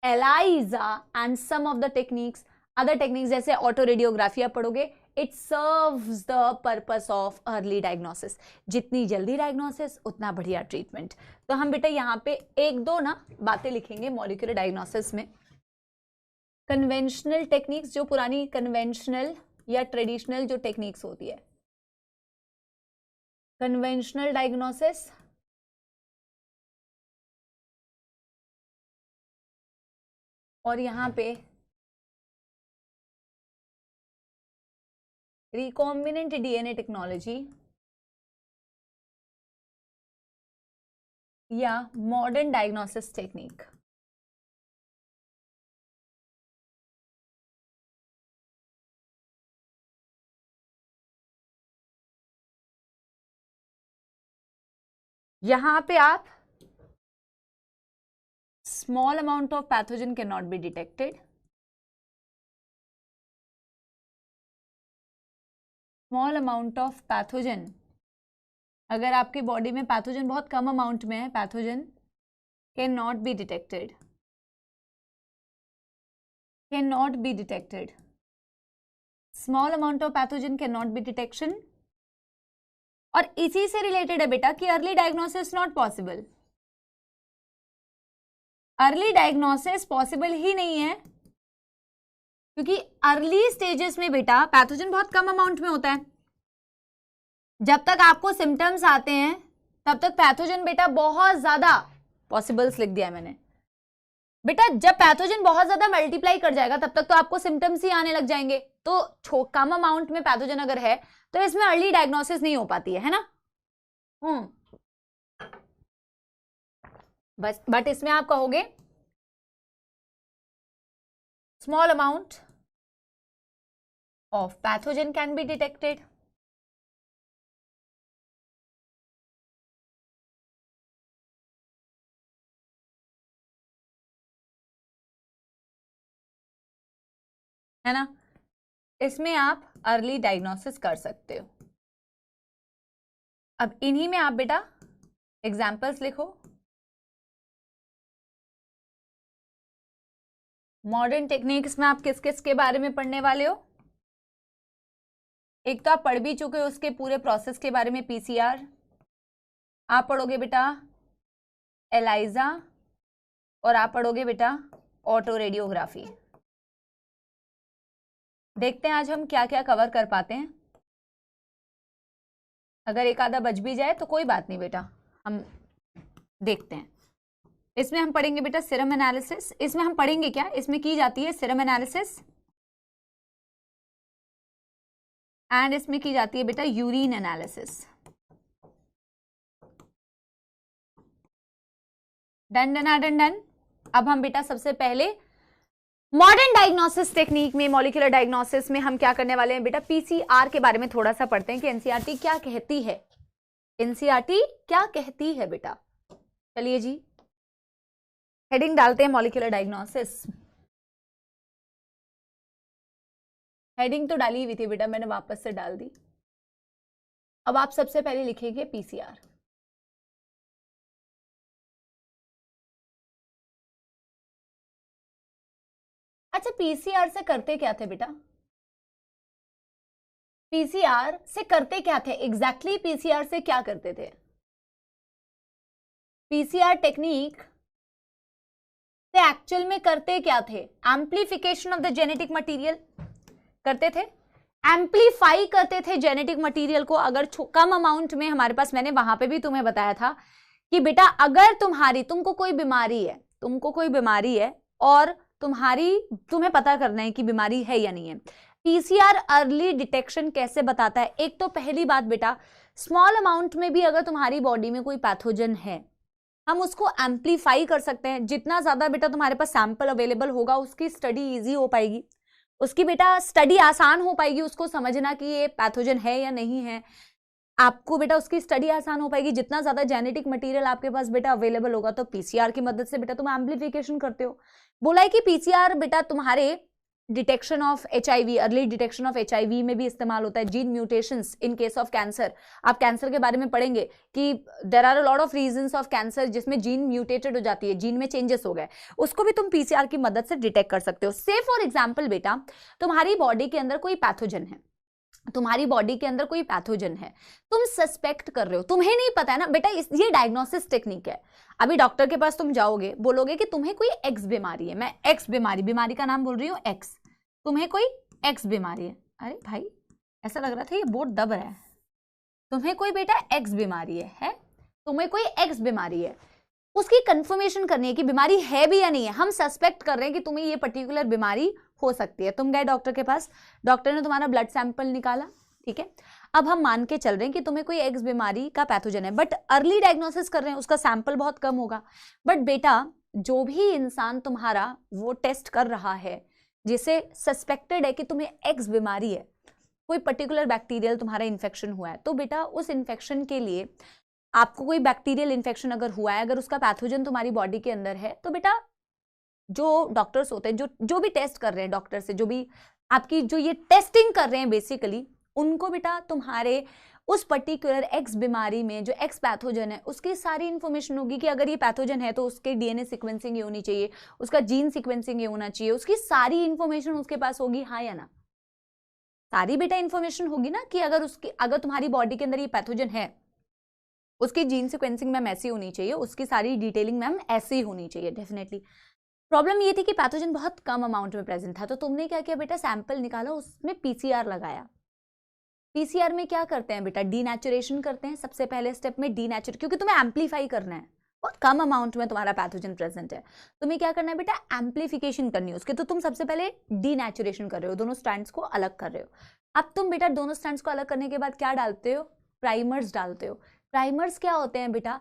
ELISA and some of the techniques, other techniques जैसे ऑटो रेडियोग्राफी आप पढ़ोगे, it serves the purpose of early diagnosis. जितनी जल्दी डायग्नोसिस उतना बढ़िया ट्रीटमेंट। तो हम बेटा यहाँ पे एक दो ना बातें लिखेंगे मॉलिक्यूलर डायग्नोसिस में। कन्वेंशनल टेक्निक्स, जो पुरानी कन्वेंशनल या ट्रेडिशनल जो टेक्निक्स होती है, कन्वेंशनल डायग्नोसिस, और यहां पे रिकॉम्बिनेंट डीएनए टेक्नोलॉजी या मॉडर्न डायग्नोसिस टेक्निक। यहां पे आप small amount of pathogen can not be detected, small amount of pathogen, अगर आपकी बॉडी में पैथोजन बहुत कम अमाउंट में है, pathogen can not be detected, can not be detected, small amount of pathogen can not be detection. और इसी से related है बेटा कि early diagnosis not possible. Early diagnosis possible ही नहीं है, क्योंकि अर्ली स्टेजेस में बेटा पैथोजन बहुत कम अमाउंट में होता है, जब तक आपको सिम्टम्स आते हैं तब तक पैथोजन बेटा बहुत ज्यादा, पॉसिबल्स लिख दिया मैंने बेटा, जब पैथोजन बहुत ज्यादा मल्टीप्लाई कर जाएगा तब तक तो आपको सिम्टम्स ही आने लग जाएंगे। तो कम अमाउंट में पैथोजन अगर है तो इसमें अर्ली डायग्नोसिस नहीं हो पाती है ना। बस बट इसमें आप कहोगे small amount of pathogen can be detected. है ना, इसमें आप अर्ली डायग्नोसिस कर सकते हो। अब इन्हीं में आप बेटा एग्जाम्पल्स लिखो। मॉडर्न टेक्निक्स में आप किस किस के बारे में पढ़ने वाले हो? एक तो आप पढ़ भी चुके हो उसके पूरे प्रोसेस के बारे में, पीसीआर आप पढ़ोगे बेटा, एलाइजा, और आप पढ़ोगे बेटा ऑटो रेडियोग्राफी। देखते हैं आज हम क्या क्या कवर कर पाते हैं। अगर एक आधा बच भी जाए तो कोई बात नहीं बेटा, हम देखते हैं। इसमें हम पढ़ेंगे बेटा सीरम एनालिसिस। इसमें हम पढ़ेंगे क्या, इसमें की जाती है सीरम एनालिसिस, एंड इसमें की जाती है बेटा urine analysis. Done done done done. अब हम बेटा सबसे पहले मॉडर्न डायग्नोसिस टेक्निक में, मॉलिक्यूलर डायग्नोसिस में हम क्या करने वाले हैं बेटा, पीसीआर के बारे में थोड़ा सा पढ़ते हैं कि एनसीईआरटी क्या कहती है। एनसीईआरटी क्या कहती है बेटा, चलिए जी हेडिंग डालते हैं मॉलिक्यूलर डायग्नोसिस। हेडिंग तो डाली हुई थी बेटा, मैंने वापस से डाल दी। अब आप सबसे पहले लिखेंगे पीसीआर। अच्छा, पीसीआर से करते क्या थे बेटा, पीसीआर से करते क्या थे एग्जैक्टली, पीसीआर से क्या करते थे? पीसीआर टेक्निक से एक्चुअल में करते क्या थे? Amplification of the genetic material करते थे, एम्प्लीफाई करते थे जेनेटिक मटेरियल को। अगर कम अमाउंट में हमारे पास, मैंने वहां पे भी तुम्हें बताया था कि बेटा अगर तुमको कोई बीमारी है और तुम्हें पता करना है कि बीमारी है या नहीं है, पीसीआर अर्ली डिटेक्शन कैसे बताता है? एक तो पहली बात बेटा, स्मॉल अमाउंट में भी अगर तुम्हारी बॉडी में कोई पैथोजन है, हम उसको एम्प्लीफाई कर सकते हैं। जितना ज्यादा बेटा तुम्हारे पास सैंपल अवेलेबल होगा, उसकी स्टडी इजी हो पाएगी, उसकी बेटा स्टडी आसान हो पाएगी, उसको समझना कि ये पैथोजन है या नहीं है, आपको बेटा उसकी स्टडी आसान हो पाएगी। जितना ज्यादा जेनेटिक मटेरियल आपके पास बेटा अवेलेबल होगा, तो पीसीआर की मदद से बेटा तुम एम्प्लीफिकेशन करते हो। बोला है कि पीसीआर बेटा तुम्हारे detection of HIV, early detection of HIV में भी इस्तेमाल होता है। Gene mutations in case of cancer, आप कैंसर के बारे में पढ़ेंगे कि there are a lot of reasons of cancer जिसमें जीन म्यूटेटेड हो जाती है, जीन में चेंजेस हो गए, उसको भी तुम पीसीआर की मदद से डिटेक्ट कर सकते हो। से फॉर एग्जाम्पल बेटा तुम्हारी बॉडी के अंदर कोई पैथोजन है, तुम सस्पेक्ट कर रहे हो, तुम्हें नहीं पता है ना बेटा, ये डायग्नोसिस टेक्निक है। अभी डॉक्टर के पास तुम जाओगे, बोलोगे कि तुम्हें कोई एक्स बीमारी है, मैं एक्स बीमारी का नाम बोल रही हूँ एक्स, तुम्हें कोई एक्स बीमारी है। अरे भाई ऐसा लग रहा था ये बोर्ड दब रहा है। तुम्हें कोई बेटा एक्स बीमारी है, तुम्हें कोई एक्स बीमारी है, उसकी कंफर्मेशन करनी है कि बीमारी है भी या नहीं है। हम सस्पेक्ट कर रहे हैं कि तुम्हें ये पर्टिकुलर बीमारी हो सकती है। तुम गए डॉक्टर के पास, डॉक्टर ने तुम्हारा ब्लड सैंपल निकाला, ठीक है, अब हम मान के चल रहे हैं कि तुम्हें कोई एक्स बीमारी का पैथोजन है, बट अर्ली डायग्नोसिस कर रहे हैं, उसका सैंपल बहुत कम होगा। बट बेटा जो भी इंसान तुम्हारा वो टेस्ट कर रहा है, जिसे सस्पेक्टेड है कि तुम्हें एक्स बीमारी है, कोई पर्टिकुलर बैक्टीरियल तुम्हारा इन्फेक्शन हुआ है, तो बेटा उस इन्फेक्शन के लिए आपको कोई बैक्टीरियल इन्फेक्शन अगर हुआ है, अगर उसका पैथोजन तुम्हारी बॉडी के अंदर है, तो बेटा जो डॉक्टर्स होते हैं, जो भी टेस्ट कर रहे हैं, डॉक्टर से जो भी आपकी जो ये टेस्टिंग कर रहे हैं बेसिकली, उनको बेटा तुम्हारे उस पर्टिकुलर एक्स बीमारी में जो एक्स पैथोजन है उसकी सारी इंफॉर्मेशन होगी कि अगर ये पैथोजन है तो उसके डीएनए सीक्वेंसिंग ये होनी चाहिए, उसका जीन सीक्वेंसिंग ये होना चाहिए, उसकी सारी इंफॉर्मेशन उसके पास होगी, हाँ या ना? सारी बेटा इंफॉर्मेशन होगी ना कि अगर तुम्हारी बॉडी के अंदर ये पैथोजन है, उसकी जीन सीक्वेंसिंग मैम ऐसी होनी चाहिए, उसकी सारी डिटेलिंग मैम ऐसी होनी चाहिए डेफिनेटली। प्रॉब्लम ये थी कि पैथोजन बहुत कम अमाउंट में प्रेजेंट था, तो तुमने क्या किया बेटा, सैंपल निकाला, उसमें पीसीआर लगाया। पीसीआर में क्या करते हैं बेटा, डीनेचुरेशन करते हैं सबसे पहले स्टेप में, डीनेचुर, क्योंकि तुम्हें एम्पलीफाई करना है, बहुत कम अमाउंट में तुम्हारा पैथोजन प्रेजेंट है, तुम्हें क्या करना है बेटा, एम्पलीफिकेशन करनी है उसके, तो तुम सबसे पहले डीनेचुरेशन कर रहे हो, दोनों स्ट्रैंड्स को अलग कर रहे हो। अब तुम बेटा दोनों स्ट्रैंड्स को अलग करने के बाद क्या डालते हो, प्राइमर्स डालते हो। प्राइमर्स क्या होते हैं बेटा,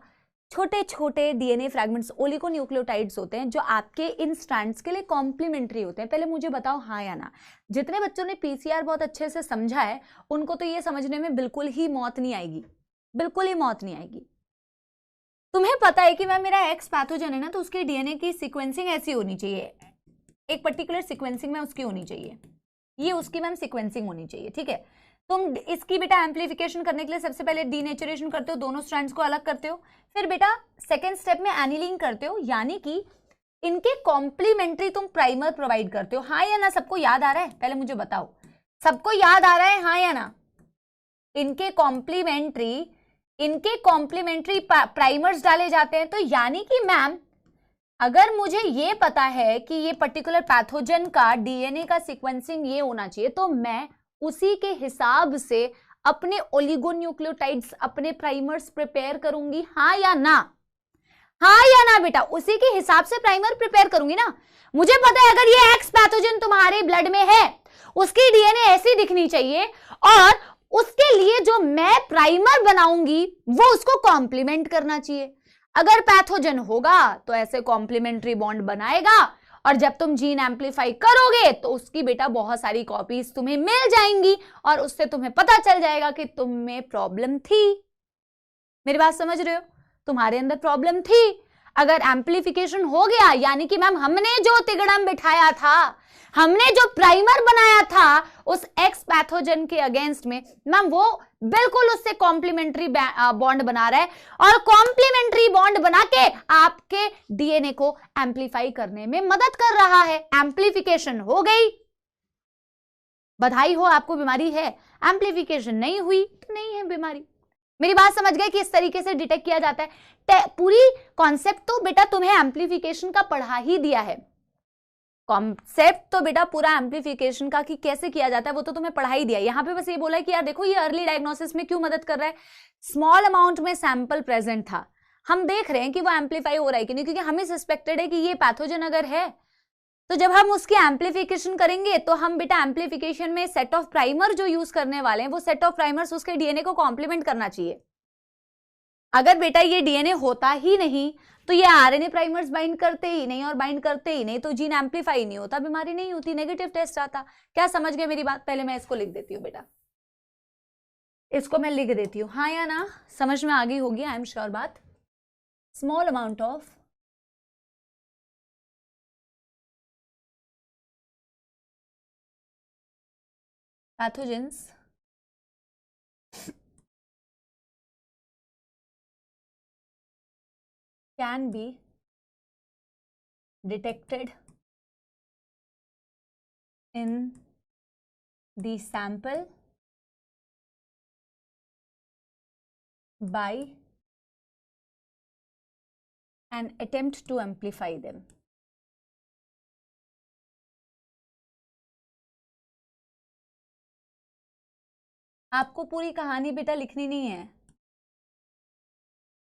छोटे छोटे डीएनए फ्रैगमेंट्स, ओलिगोन्यूक्लियोटाइड्स होते हैं जो आपके इन स्ट्रैंड्स के लिए कॉम्प्लीमेंट्री होते हैं। पहले मुझे बताओ हाँ या ना, जितने बच्चों ने पीसीआर बहुत अच्छे से समझा है उनको तो ये समझने में बिल्कुल ही मौत नहीं आएगी, बिल्कुल ही मौत नहीं आएगी। तुम्हें पता है कि मैम मेरा एक्स पैथोजन है ना, तो उसके डीएनए की सीक्वेंसिंग ऐसी होनी चाहिए, एक पर्टिकुलर सीक्वेंसिंग में उसकी होनी चाहिए, ये उसकी मैम सीक्वेंसिंग होनी चाहिए, ठीक है। तुम इसकी बेटा एम्पलीफिकेशन करने के लिए सबसे पहले डीनेचुरेशन करते हो, दोनों स्ट्रैंड्स को अलग करते हो, फिर बेटा सेकेंड स्टेप में एनिलिंग करते हो, यानी कि इनके कॉम्प्लीमेंट्री तुम प्राइमर प्रोवाइड करते हो। हाँ या ना, सबको याद आ रहा है, पहले मुझे बताओ, सबको याद आ रहा है हाँ या ना? इनके कॉम्प्लीमेंट्री प्राइमर्स डाले जाते हैं, तो यानी कि मैम अगर मुझे ये पता है कि ये पर्टिकुलर पैथोजन का डीएनए का सीक्वेंसिंग ये होना चाहिए, तो मैं उसी के हिसाब से अपने ओलिगोन्यूक्लियोटाइड्स, अपने प्राइमर्स प्रिपेयर करूंगी, हाँ या ना? हाँ या ना बेटा, उसी के हिसाब से प्राइमर प्रिपेयर करूंगी ना। मुझे पता है अगर ये एक्स पैथोजन तुम्हारे ब्लड में है, उसकी डीएनए ऐसी दिखनी चाहिए, और उसके लिए जो मैं प्राइमर बनाऊंगी वो उसको कॉम्प्लीमेंट करना चाहिए। अगर पैथोजन होगा तो ऐसे कॉम्प्लीमेंट्री बॉन्ड बनाएगा, और जब तुम जीन एम्पलीफाई करोगे तो उसकी बेटा बहुत सारी कॉपीज तुम्हें मिल जाएंगी, और उससे तुम्हें पता चल जाएगा कि तुम में प्रॉब्लम थी। मेरी बात समझ रहे हो? तुम्हारे अंदर प्रॉब्लम थी। अगर एम्पलीफिकेशन हो गया, यानी कि मैम हमने जो तिगड़म बिठाया था, हमने जो प्राइमर बनाया था उस एक्स पैथोजन के अगेंस्ट में, मैम वो बिल्कुल उससे कॉम्प्लीमेंट्री बॉन्ड बना रहा है, और कॉम्प्लीमेंट्री बॉन्ड बना के आपके डीएनए को एम्पलीफाई करने में मदद कर रहा है। एम्पलीफिकेशन हो गई, बधाई हो, आपको बीमारी है। एम्पलीफिकेशन नहीं हुई तो नहीं है बीमारी। मेरी बात समझ गए कि इस तरीके से डिटेक्ट किया जाता है। पूरी कॉन्सेप्ट तो बेटा तुम्हें एम्पलीफिकेशन का पढ़ा ही दिया है, कॉन्सेप्ट तो बेटा पूरा एम्पलीफिकेशन का कि कैसे किया जाता है वो तो तुम्हें पढ़ा ही दिया है। यहाँ पे बस ये बोला है कि यार देखो ये अर्ली डायग्नोसिस में क्यों मदद कर रहा है, स्मॉल अमाउंट में सैंपल प्रेजेंट था, हम देख रहे हैं कि वो एम्पलीफाई हो रहा है कि नहीं, क्योंकि हमें सस्पेक्टेड है कि ये पैथोजन अगर है, तो जब हम उसकी एम्पलीफिकेशन करेंगे तो हम बेटा एम्पलीफिकेशन में सेट ऑफ प्राइमर जो यूज करने वाले हैं, वो सेट ऑफ प्राइमर्स उसके डीएनए को कॉम्प्लीमेंट करना चाहिए। अगर बेटा ये डीएनए होता ही नहीं तो ये आरएनए प्राइमर्स बाइंड करते ही नहीं, और बाइंड करते ही नहीं तो जीन एम्पलीफाई नहीं होता, बीमारी नहीं होती, नेगेटिव टेस्ट आता। क्या समझ गए मेरी बात? पहले मैं इसको लिख देती हूँ बेटा, इसको मैं लिख देती हूँ, हाँ या ना? समझ में आ गई होगी आई एम श्योर बात। Small amount of pathogens can be detected in the sample by an attempt to amplify them. आपको पूरी कहानी बेटा लिखनी नहीं है,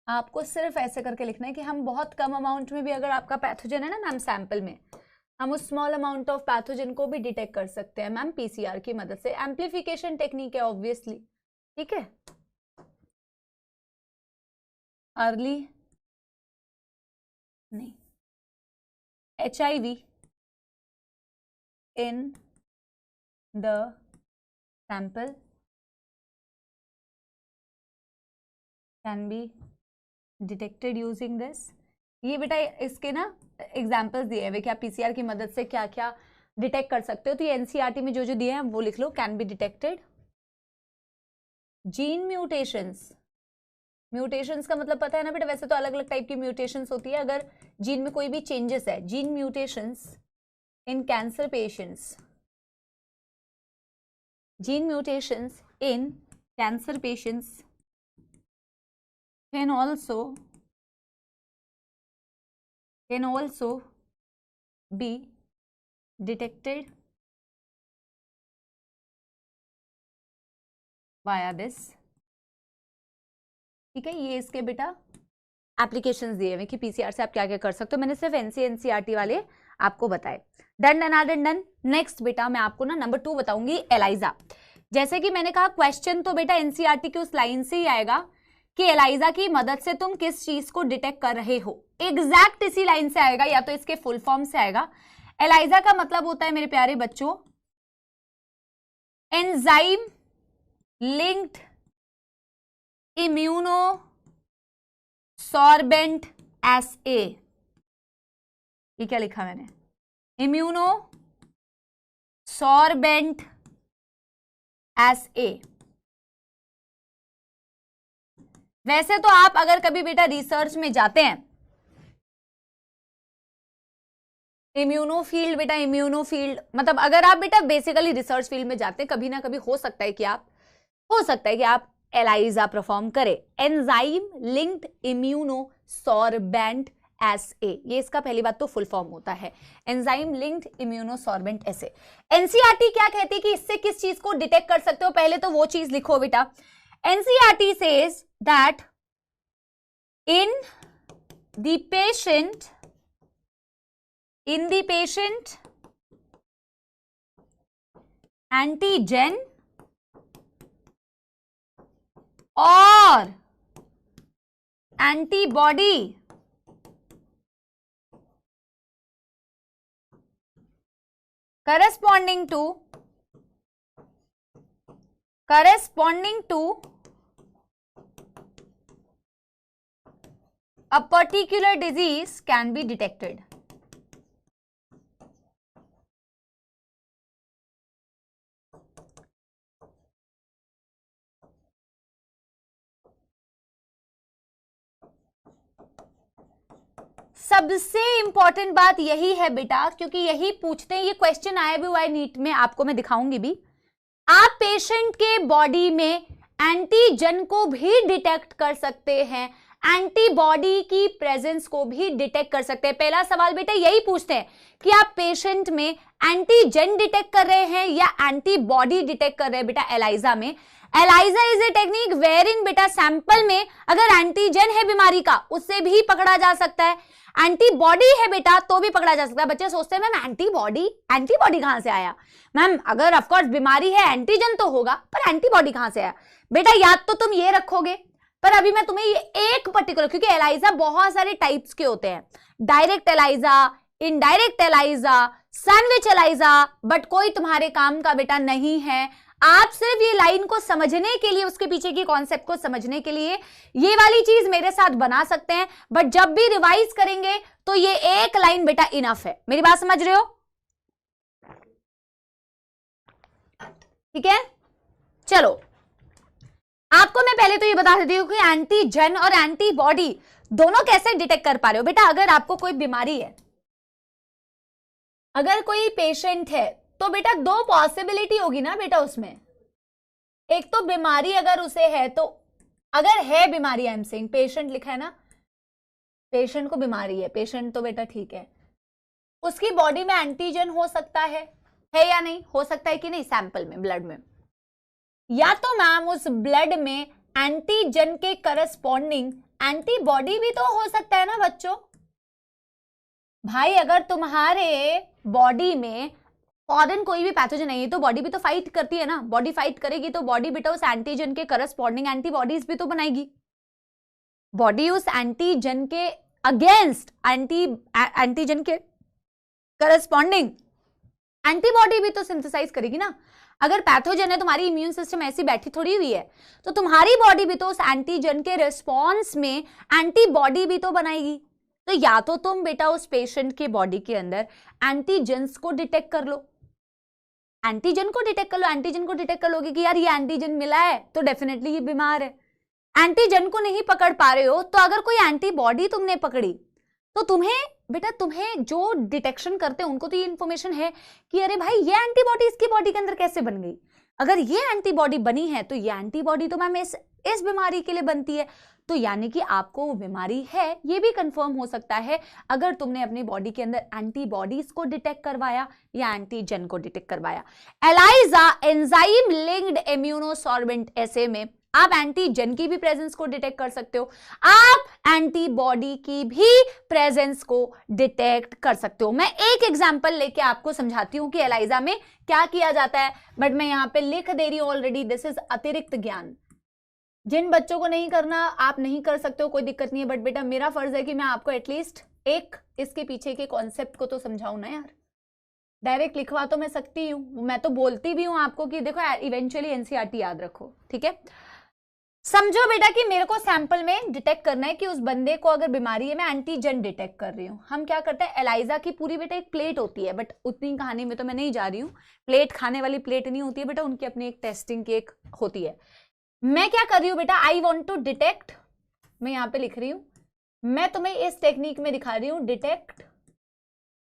आपको सिर्फ ऐसे करके लिखना है कि हम बहुत कम अमाउंट में भी, अगर आपका पैथोजन है ना मैम सैंपल में, हम उस स्मॉल अमाउंट ऑफ पैथोजन को भी डिटेक्ट कर सकते हैं मैम पीसीआर की मदद से। एम्पलीफिकेशन टेक्निक है ऑब्वियसली, ठीक है। अर्ली नहीं, HIV in the sample can be detected using this। ये बेटा इसके ना एग्जाम्पल्स दिए हुए कि आप पीसीआर की मदद से क्या क्या डिटेक्ट कर सकते हो, तो ये एनसीईआरटी में जो जो दिए हैं वो लिख लो। Can be detected gene mutations, mutations का मतलब पता है ना बेटा, वैसे तो अलग अलग टाइप की म्यूटेशंस होती है, अगर जीन में कोई भी चेंजेस है, gene mutations in cancer patients, gene mutations in cancer patients can also be detected via this. ठीक है, ये इसके बेटा एप्लीकेशंस दिए हुए कि पीसीआर से आप क्या क्या कर सकते हो। मैंने सिर्फ एनसीईआरटी वाले आपको बताए। Done done done done. Next बेटा मैं आपको ना नंबर 2 बताऊंगी, एलाइजा। जैसे कि मैंने कहा क्वेश्चन तो बेटा एनसीईआरटी की उस लाइन से ही आएगा कि एलाइजा की मदद से तुम किस चीज को डिटेक्ट कर रहे हो, एग्जैक्ट इसी लाइन से आएगा या तो इसके फुल फॉर्म से आएगा। एलाइजा का मतलब होता है मेरे प्यारे बच्चों enzyme linked immunosorbent assay. ये क्या लिखा मैंने, इम्यूनो सॉर्बेंट एसए। वैसे तो आप अगर कभी बेटा रिसर्च में जाते हैं, इम्यूनोफील्ड बेटा, इम्यूनोफील्ड मतलब अगर आप बेटा बेसिकली रिसर्च फील्ड में जाते हैं, कभी ना कभी हो सकता है कि आप एलाइजा परफॉर्म करें। Enzyme linked immunosorbent assay, ये इसका पहली बात तो फुल फॉर्म होता है, enzyme linked immunosorbent assay. NCERT क्या कहती है कि इससे किस चीज को डिटेक्ट कर सकते हो, पहले तो वो चीज लिखो बेटा। NCERT says that in the patient antigen or antibody corresponding to a particular disease can be detected. सबसे इंपॉर्टेंट बात यही है बेटा, क्योंकि यही पूछते हैं, ये क्वेश्चन आया भी हुआ है नीट में, आपको मैं दिखाऊंगी भी। आप पेशेंट के बॉडी में एंटीजन को भी डिटेक्ट कर सकते हैं, एंटीबॉडी की प्रेजेंस को भी डिटेक्ट कर सकते हैं। पहला सवाल बेटा यही पूछते हैं कि आप पेशेंट में एंटीजन डिटेक्ट कर रहे हैं या एंटीबॉडी डिटेक्ट कर रहे हैं। बेटा एलाइजा में, ELISA is a technique where in बेटा सैंपल में अगर एंटीजन है बीमारी का उससे भी पकड़ा जा सकता है, एंटीबॉडी है बेटा तो भी पकड़ा जा सकता है। बच्चे सोचते हैं मैम एंटीबॉडी कहां से आया, मैम अगर ऑफकोर्स बीमारी है एंटीजन तो होगा पर एंटीबॉडी कहां से आया। बेटा याद तो तुम ये रखोगे, पर अभी मैं तुम्हें ये एक पर्टिकुलर, क्योंकि एलाइजा बहुत सारे टाइप्स के होते हैं, direct ELISA, indirect ELISA, sandwich ELISA, but कोई तुम्हारे काम का बेटा नहीं है। आप सिर्फ ये लाइन को समझने के लिए, उसके पीछे की कॉन्सेप्ट को समझने के लिए ये वाली चीज मेरे साथ बना सकते हैं, बट जब भी रिवाइज करेंगे तो ये एक लाइन बेटा इनफ है। मेरी बात समझ रहे हो? ठीक है, चलो आपको मैं पहले तो ये बता देती हूं कि एंटीजन और एंटीबॉडी दोनों कैसे डिटेक्ट कर पा रहे हो। बेटा अगर आपको कोई बीमारी है, अगर कोई पेशेंट है, तो बेटा दो पॉसिबिलिटी होगी ना बेटा उसमें। एक तो बीमारी अगर उसे है, तो अगर है बीमारी, आई एम सेइंग पेशेंट लिखा है ना, पेशेंट को बीमारी है, पेशेंट तो बेटा ठीक है, उसकी बॉडी में एंटीजन हो सकता है या नहीं, हो सकता है कि नहीं, सैंपल में, ब्लड में, या तो मैम उस ब्लड में एंटीजन के करस्पॉन्डिंग एंटीबॉडी भी तो हो सकता है ना बच्चों। भाई अगर तुम्हारे बॉडी में फॉरेन कोई भी पैथोजन नहीं है तो बॉडी भी तो फाइट करती है ना, बॉडी फाइट करेगी तो बॉडी बेटा उस एंटीजन के करस्पॉन्डिंग एंटीबॉडीज भी तो बनाएगी। बॉडी उस एंटीजन के अगेंस्ट एंटीजन के करस्पॉन्डिंग एंटीबॉडी भी तो सिंथेसाइज करेगी ना। अगर पैथोजन है, तुम्हारी इम्यून सिस्टम ऐसी बैठी थोड़ी हुई है, तो तुम्हारी बॉडी भी तो उस एंटीजन के रिस्पॉन्स में एंटीबॉडी भी तो बनाएगी। तो या तो तुम बेटा उस पेशेंट के बॉडी के अंदर एंटीजन्स को डिटेक्ट कर लो, एंटीजन को डिटेक्ट कर लोगे कि यार ये एंटीजन मिला है तो डेफिनेटली ये बीमार है। एंटीजन को नहीं पकड़ पा रहे हो, तो अगर कोई एंटीबॉडी तुमने पकड़ी तो तुम्हें जो डिटेक्शन करते हैं उनको तो ये इंफॉर्मेशन है कि अरे भाई ये एंटीबॉडी इसकी बॉडी के अंदर कैसे बन गई। अगर ये एंटीबॉडी बनी है तो ये एंटीबॉडी तो मैम इस बीमारी के लिए बनती है, तो यानी कि आपको वो बीमारी है, ये भी कंफर्म हो सकता है अगर तुमने अपनी बॉडी के अंदर एंटीबॉडीज को डिटेक्ट करवाया या एंटीजन को डिटेक्ट करवाया। एलाइजा एंजाइम लिंक्ड इम्यूनोसॉर्बेंट ऐसे में आप एंटीजन की भी प्रेजेंस को डिटेक्ट कर सकते हो, आप एंटीबॉडी की भी प्रेजेंस को डिटेक्ट कर सकते हो। मैं एक एग्जांपल लेके आपको समझाती हूं कि एलाइजा में क्या किया जाता है, बट मैं यहां पे लिख दे रही हूं ऑलरेडी, दिस इज अतिरिक्त ज्ञान। जिन बच्चों को नहीं करना आप नहीं कर सकते हो, कोई दिक्कत नहीं है, बट बेटा मेरा फर्ज है कि मैं आपको एटलीस्ट एक इसके पीछे के कॉन्सेप्ट को तो समझाऊं ना यार। डायरेक्ट लिखवा तो मैं सकती हूँ, मैं तो बोलती भी हूँ आपको कि देखो इवेंचुअली एनसीईआरटी याद रखो, ठीक है। समझो बेटा कि मेरे को सैंपल में डिटेक्ट करना है कि उस बंदे को अगर बीमारी है, मैं एंटीजन डिटेक्ट कर रही हूँ। हम क्या करते हैं, एलाइजा की पूरी बेटा एक प्लेट होती है, बट उतनी कहानी में तो मैं नहीं जा रही हूँ। प्लेट खाने वाली प्लेट नहीं होती है बेटा, उनकी अपनी एक टेस्टिंग की एक होती है। मैं क्या कर रही हूँ बेटा, आई वॉन्ट टू डिटेक्ट, मैं यहाँ पे लिख रही हूँ, मैं तुम्हें इस टेक्निक में दिखा रही हूँ, डिटेक्ट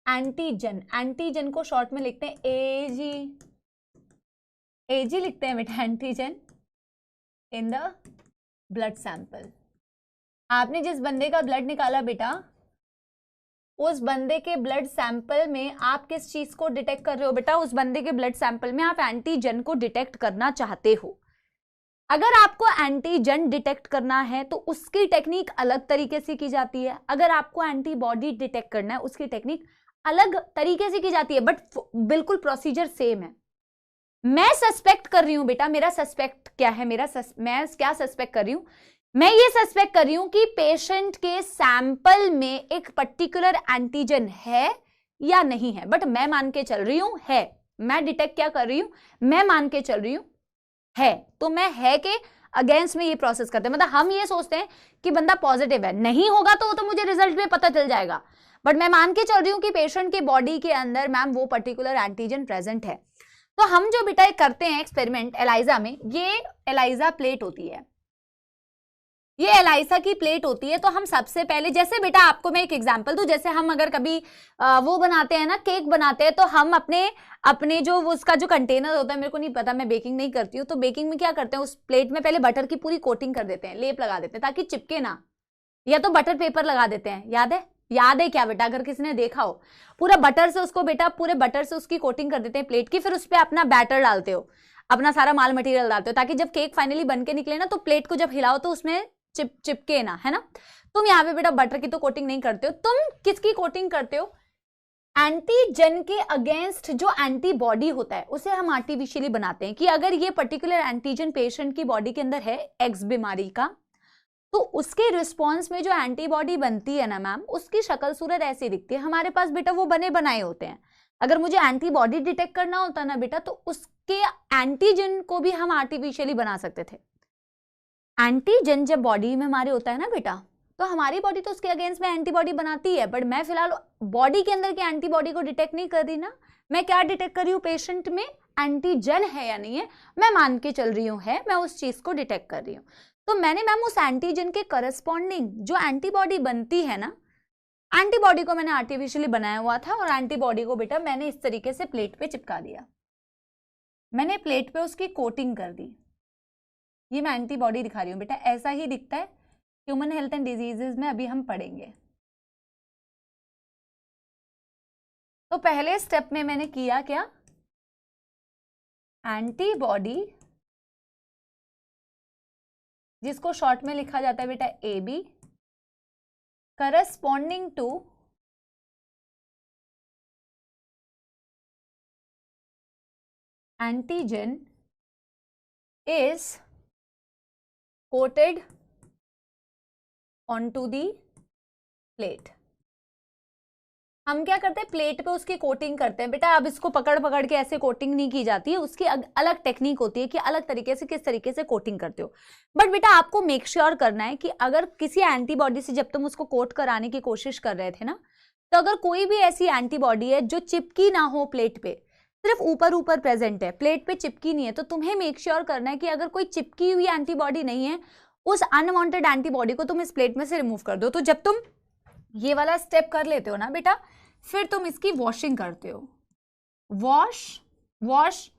एंटीजन। एंटीजन को शॉर्ट में लिखते हैं एजी, एजी लिखते हैं बेटा, antigen in the blood sample. आपने जिस बंदे का ब्लड निकाला बेटा, उस बंदे के ब्लड सैंपल में आप किस चीज को डिटेक्ट कर रहे हो बेटा, उस बंदे के ब्लड सैंपल में आप एंटीजन को डिटेक्ट करना चाहते हो। अगर आपको एंटीजन डिटेक्ट करना है तो उसकी टेक्निक अलग तरीके से की जाती है, अगर आपको एंटीबॉडी डिटेक्ट करना है उसकी टेक्निक अलग तरीके से की जाती है, बट बिल्कुल प्रोसीजर सेम है। मैं सस्पेक्ट कर रही हूं बेटा, मेरा सस्पेक्ट क्या है, मैं क्या सस्पेक्ट कर रही हूं, मैं ये सस्पेक्ट कर रही हूं कि पेशेंट के सैंपल में एक पर्टिकुलर एंटीजन है या नहीं है, बट मैं मान के चल रही हूं है। मैं डिटेक्ट क्या कर रही हूं, मैं मान के चल रही हूं है, तो मैं है के अगेंस्ट में ये प्रोसेस करते हैं। मतलब हम ये सोचते हैं कि बंदा पॉजिटिव है, नहीं होगा तो मुझे रिजल्ट में पता चल जाएगा, बट मैं मान के चल रही हूं कि पेशेंट की बॉडी के अंदर मैम वो पर्टिकुलर एंटीजन प्रेजेंट है। तो हम जो बेटा करते हैं एक्सपेरिमेंट एलाइजा में, ये एलाइजा प्लेट होती है, ये एलाइजा की प्लेट होती है। तो हम सबसे पहले, जैसे बेटा आपको मैं एक एग्जांपल दूं, जैसे हम अगर कभी वो बनाते हैं ना, केक बनाते हैं, तो हम अपने जो उसका जो कंटेनर होता है, मेरे को नहीं पता, मैं बेकिंग नहीं करती हूँ, तो बेकिंग में क्या करते हैं, उस प्लेट में पहले बटर की पूरी कोटिंग कर देते हैं, लेप लगा देते हैं ताकि चिपके ना, या तो बटर पेपर लगा देते हैं। याद है क्या बेटा, अगर किसी ने देखा हो, पूरा बटर से उसको बेटा, पूरे बटर से उसकी कोटिंग कर देते हैं प्लेट की, फिर उस पर अपना बैटर डालते हो, अपना सारा माल मटेरियल डालते हो, ताकि जब केक फाइनली बन के निकले ना, तो प्लेट को जब हिलाओ तो उसमें चिपके ना, है ना। तुम यहाँ पे बेटा बटर की तो कोटिंग नहीं करते हो, तुम किसकी कोटिंग करते हो, एंटीजन के अगेंस्ट जो एंटीबॉडी होता है उसे हम आर्टिफिशियली बनाते हैं कि अगर ये पर्टिकुलर एंटीजन पेशेंट की बॉडी के अंदर है एक्स बीमारी का, तो उसके रिस्पॉन्स में जो एंटीबॉडी बनती है ना मैम, उसकी शक्ल सूरत ऐसी दिखती है। हमारे पास बेटा वो बने बनाए होते हैं, अगर मुझे एंटीबॉडी डिटेक्ट करना होता ना बेटा, तो उसके एंटीजन को भी हम आर्टिफिशियली बना सकते थे। एंटीजन जब बॉडी में हमारे होता है ना बेटा, तो हमारी बॉडी तो उसके अगेंस्ट में एंटीबॉडी बनाती है, बट मैं फिलहाल बॉडी के अंदर की एंटीबॉडी को डिटेक्ट नहीं कर रही ना, मैं क्या डिटेक्ट कर रही हूँ, पेशेंट में एंटीजन है या नहीं है, मैं मान के चल रही हूँ है, मैं उस चीज को डिटेक्ट कर रही हूँ। तो मैंने मैम उस एंटीजन के करस्पॉन्डिंग जो एंटीबॉडी बनती है ना, एंटीबॉडी को मैंने आर्टिफिशियली बनाया हुआ था, और एंटीबॉडी को बेटा मैंने इस तरीके से प्लेट पे चिपका दिया, मैंने प्लेट पे उसकी कोटिंग कर दी। ये मैं एंटीबॉडी दिखा रही हूँ बेटा, ऐसा ही दिखता है ह्यूमन हेल्थ एंड डिजीजेस में, अभी हम पढ़ेंगे। तो पहले स्टेप में मैंने किया क्या, एंटीबॉडी जिसको शॉर्ट में लिखा जाता है बेटा AB, corresponding to antigen is coated on to the plate. हम क्या करते हैं, प्लेट पे उसकी कोटिंग करते हैं बेटा। अब इसको पकड़ पकड़ के ऐसे कोटिंग नहीं की जाती है, उसकी अलग टेक्निक होती है कि अलग तरीके से किस तरीके से कोटिंग करते हो। बट बेटा आपको मेक श्योर करना है कि अगर किसी एंटीबॉडी से जब तुम उसको कोट कराने की कोशिश कर रहे थे ना, तो अगर कोई भी ऐसी एंटीबॉडी है जो चिपकी ना हो प्लेट पे, सिर्फ ऊपर ऊपर प्रेजेंट है, प्लेट पे चिपकी नहीं है, तो तुम्हें मेक श्योर करना है कि अगर कोई चिपकी हुई एंटीबॉडी नहीं है, उस अनवांटेड एंटीबॉडी को तुम इस प्लेट में से रिमूव कर दो। तो जब तुम ये वाला स्टेप कर लेते हो ना बेटा, फिर तुम इसकी वॉशिंग करते हो, वॉश